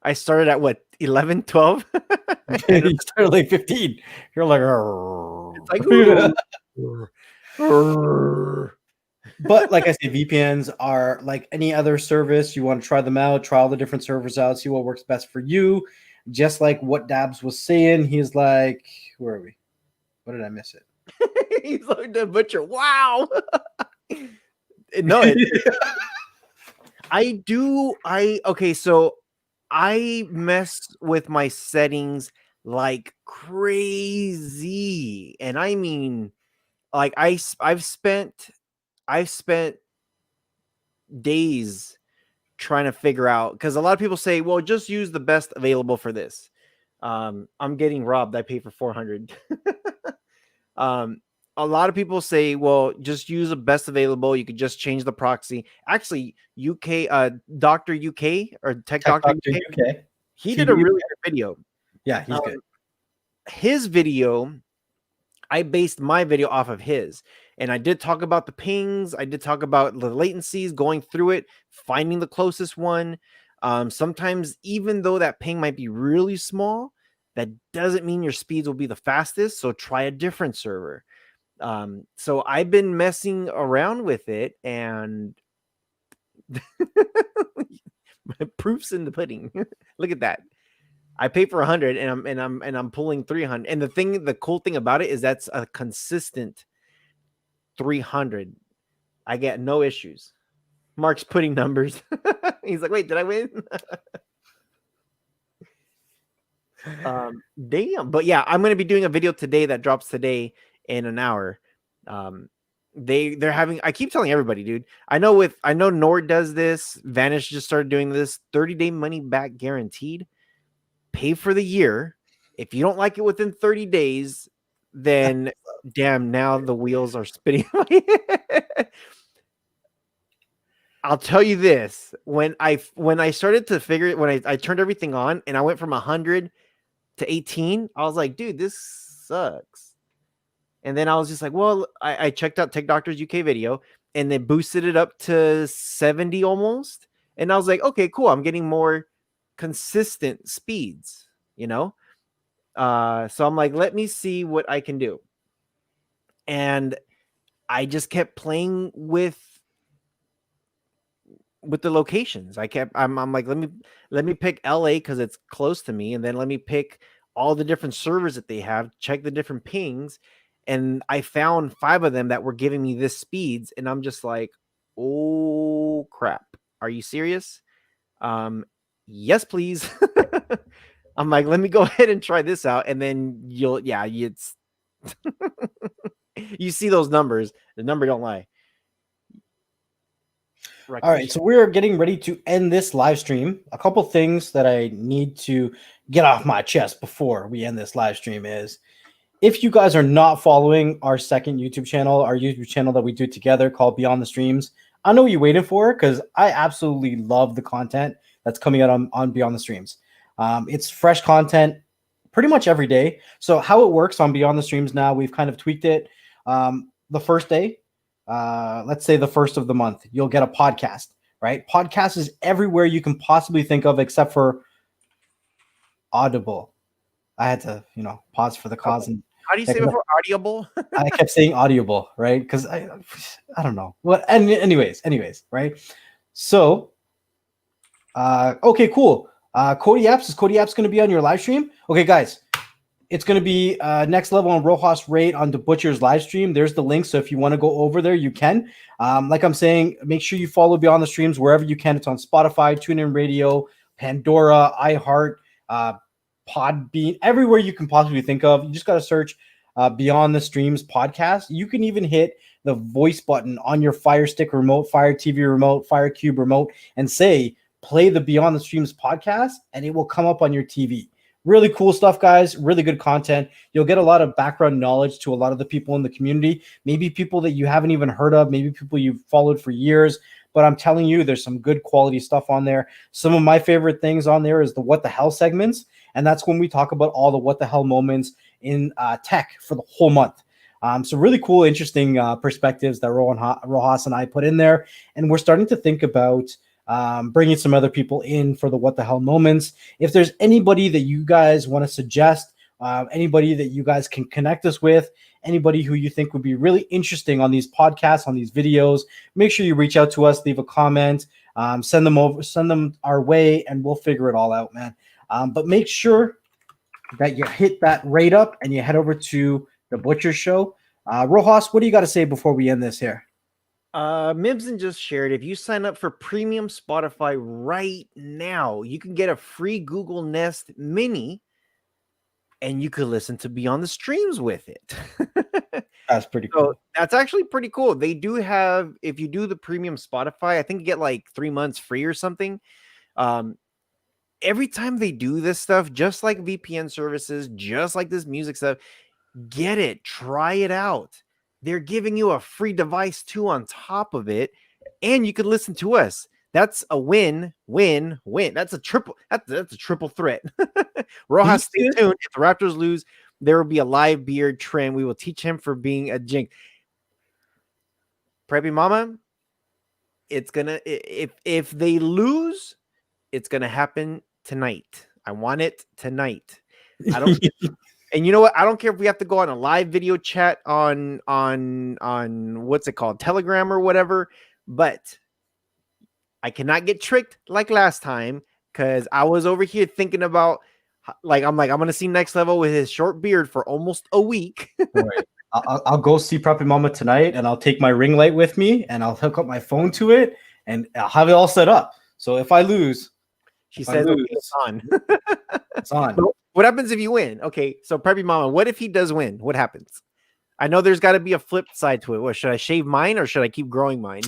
I started at what, 11, 12? You started like 15. You're like, but like I said, VPNs are like any other service. You want to try them out, try all the different servers out, see what works best for you. Just like what Dabs was saying, he's like, where are we? What did I miss it? He's like the Butcher. Wow. No, okay, so I mess with my settings like crazy. And I mean, like I've spent days trying to figure out, because a lot of people say, well, just use the best available for this. I'm getting robbed. I pay for 400. A lot of people say, well, just use the best available. You could just change the proxy. Actually, Dr. UK or Tech Doctor UK, he did a really good video. Yeah, he's good. His video, I based my video off of his. And I did talk about the pings. I did talk about the latencies, going through it, finding the closest one. Sometimes, even though that ping might be really small, that doesn't mean your speeds will be the fastest. So try a different server. So I've been messing around with it, and my proof's in the pudding. Look at that. I pay for 100 and I'm pulling 300. And the cool thing about it is that's a consistent 300. I get no issues. Mark's putting numbers. He's like, wait, did I win? Damn. But yeah, I'm going to be doing a video today that drops today in an hour. They're having, I keep telling everybody, dude, I know Nord does this. Vanish just started doing this 30-day money back guaranteed. Pay for the year. If you don't like it within 30 days, then damn, now the wheels are spinning. I'll tell you this: when I started to figure it, when I turned everything on and I went from 100 to 18, I was like, dude, this sucks. And then I was just like, well, I checked out Tech Doctor's UK video and then boosted it up to 70 almost. And I was like, okay, cool. I'm getting more consistent speeds, you know? So I'm like, let me see what I can do. And I just kept playing with the locations. I'm like, let me pick LA because it's close to me, and then let me pick all the different servers that they have, check the different pings, and I found 5 of them that were giving me this speeds, and I'm just like, oh crap, are you serious? Yes, please. I'm like, let me go ahead and try this out, and then it's you see those numbers, the number don't lie. All right, so we're getting ready to end this live stream. A couple things that I need to get off my chest before we end this live stream is, if you guys are not following our second YouTube channel that we do together called Beyond the Streams, I know what you're waiting for, because I absolutely love the content that's coming out on Beyond the Streams. It's fresh content pretty much every day. So how it works on Beyond the Streams now, we've kind of tweaked it. The first day, let's say the first of the month, you'll get a podcast, right? Podcast is everywhere you can possibly think of except for Audible. I had to, pause for the cause. And how do you say before audible? I kept saying audible, right? Because I don't know. Well, and anyways, right? So, okay, cool. Cody Apps, is Cody Apps going to be on your live stream? Okay, guys, it's going to be Next Level and Rojas Raid on the Butcher's live stream. There's the link, so if you want to go over there, you can. Like I'm saying, make sure you follow Beyond the Streams wherever you can. It's on Spotify, TuneIn Radio, Pandora, iHeart, Podbean, everywhere you can possibly think of. You just got to search Beyond the Streams podcast. You can even hit the voice button on your Fire Stick remote, Fire TV remote, Fire Cube remote, and say, play the Beyond the Streams podcast, and it will come up on your TV. Really cool stuff, guys. Really good content. You'll get a lot of background knowledge to a lot of the people in the community, maybe people that you haven't even heard of, maybe people you've followed for years. But I'm telling you, there's some good quality stuff on there. Some of my favorite things on there is the What the Hell segments. And that's when we talk about all the what the hell moments in tech for the whole month. So really cool, interesting perspectives that Rojas and I put in there. And we're starting to think about bringing some other people in for the what the hell moments. If there's anybody that you guys want to suggest, anybody that you guys can connect us with, anybody who you think would be really interesting on these podcasts, on these videos, make sure you reach out to us, leave a comment, send them our way, and we'll figure it all out, man. But make sure that you hit that rate up and you head over to the Butcher Show. Rojas, what do you got to say before we end this here? Mibson just shared, if you sign up for premium Spotify right now, you can get a free Google Nest Mini and you could listen to Beyond the Streams with it. That's pretty cool. So that's actually pretty cool. They do have, if you do the premium Spotify, I think you get like 3 months free or something. Every time they do this stuff, just like VPN services, just like this music stuff, get it, try it out. They're giving you a free device too on top of it, and you can listen to us. That's a win, win, win. That's a triple. That's a triple threat. Rojas, stay tuned. If the Raptors lose, there will be a live beard trend. We will teach him for being a jinx. Preppy Mama, it's gonna, if they lose, it's gonna happen tonight. I want it tonight. I don't. And you know what? I don't care if we have to go on a live video chat on what's it called, Telegram or whatever, but I cannot get tricked like last time, because I was over here thinking about I'm going to see Next Level with his short beard for almost a week. Right. I'll go see Preppy Mama tonight, and I'll take my ring light with me, and I'll hook up my phone to it, and I'll have it all set up. So if I lose, she says it's on. It's on. But what happens if you win? Okay, so Preppy Mama, what if he does win? What happens? I know there's got to be a flip side to it. What, should I shave mine or should I keep growing mine?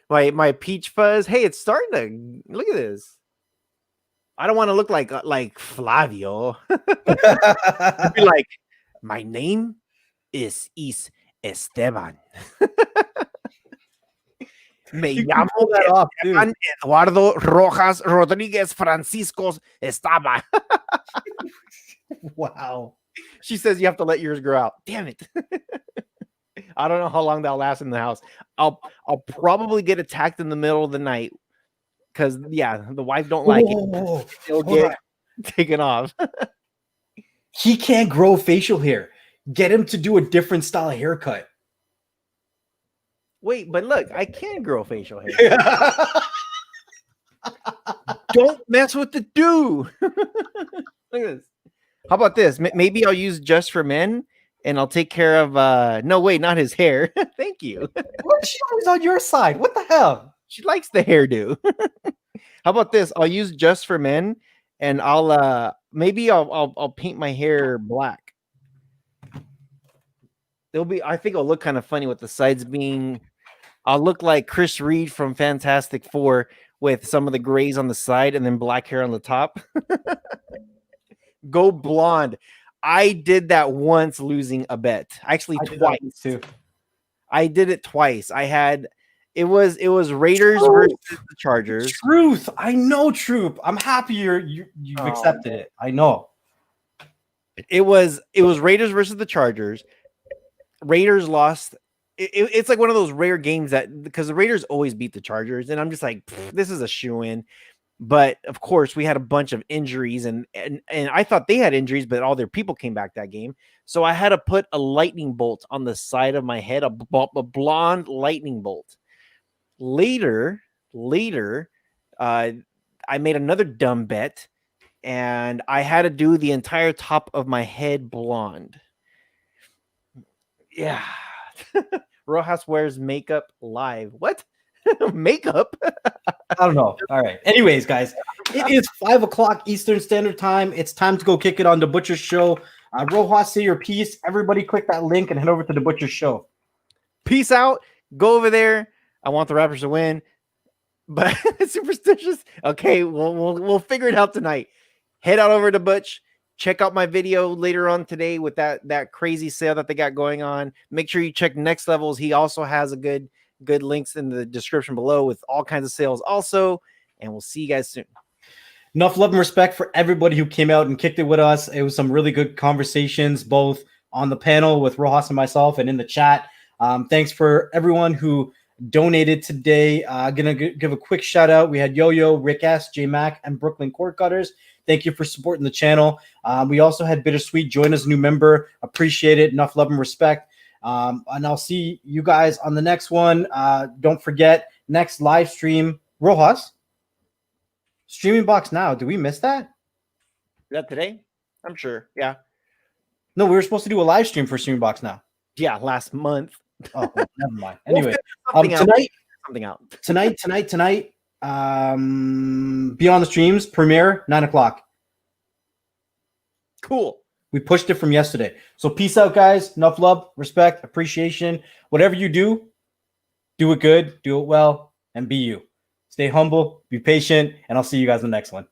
my peach fuzz. Hey, it's starting to look at this. I don't want to look like Flavio. I'd be like, my name is Esteban. Me You can llamo pull that off, too. Esteban Eduardo Rojas Rodriguez Francisco Estaba. Wow. She says you have to let yours grow out. Damn it. I don't know how long that'll last in the house. I'll probably get attacked in the middle of the night because the wife don't like it. It'll get taken off. He can't grow facial hair. Get him to do a different style of haircut. Wait, but look, I can grow facial hair. Don't mess with the do. Look at this. How about this? Maybe I'll use just for men and I'll take care of no, wait, not his hair. Thank you. What? She always on your side. What the hell? She likes the hairdo. How about this? I'll use just for men and I'll maybe I'll paint my hair black. I think it'll look kind of funny with the sides being. I'll look like Chris Reed from Fantastic Four with some of the grays on the side and then black hair on the top. Go blonde. I did that once losing a bet. Actually, twice too. I did it twice. It was Raiders versus the Chargers. Truth. I know, Troop. I'm happy you've accepted it. I know. It was Raiders versus the Chargers. Raiders lost. It's like one of those rare games that because the Raiders always beat the Chargers, and I'm just like, this is a shoo-in. But of course, we had a bunch of injuries, and I thought they had injuries, but all their people came back that game. So I had to put a lightning bolt on the side of my head, a blonde lightning bolt. Later, I made another dumb bet, and I had to do the entire top of my head blonde. Yeah. Rojas wears makeup live. What? Makeup? I don't know. All right. Anyways, guys, it is 5 o'clock Eastern Standard Time. It's time to go kick it on the Butcher's Show. Rojas, say your piece. Everybody click that link and head over to the Butcher's Show. Peace out. Go over there. I want the Raptors to win, but superstitious. Okay, we'll figure it out tonight. Head out over to Butch. Check out my video later on today with that crazy sale that they got going on. Make sure you check Next Levels. He also has a good links in the description below with all kinds of sales also. And we'll see you guys soon. Enough love and respect for everybody who came out and kicked it with us. It was some really good conversations, both on the panel with Rojas and myself and in the chat. Thanks for everyone who donated today. Gonna give a quick shout out. We had Yo-Yo, Rick S, J Mac, and Brooklyn Cord Cutters. Thank you for supporting the channel. We also had Bittersweet join as a new member. Appreciate it. Enough love and respect. And I'll see you guys on the next one. Don't forget, next live stream. Rojas, Streaming Box Now. Did we miss that? Is that today? I'm sure. Yeah. No, we were supposed to do a live stream for Streaming Box Now. Yeah, last month. Oh, well, never mind. Anyway, tonight. Beyond the Streams premiere 9 o'clock. Cool. We pushed it from yesterday. So peace out, guys. Enough love, respect, appreciation. Whatever you do it good, do it well, and be you. Stay humble, be patient, and I'll see you guys in the next one.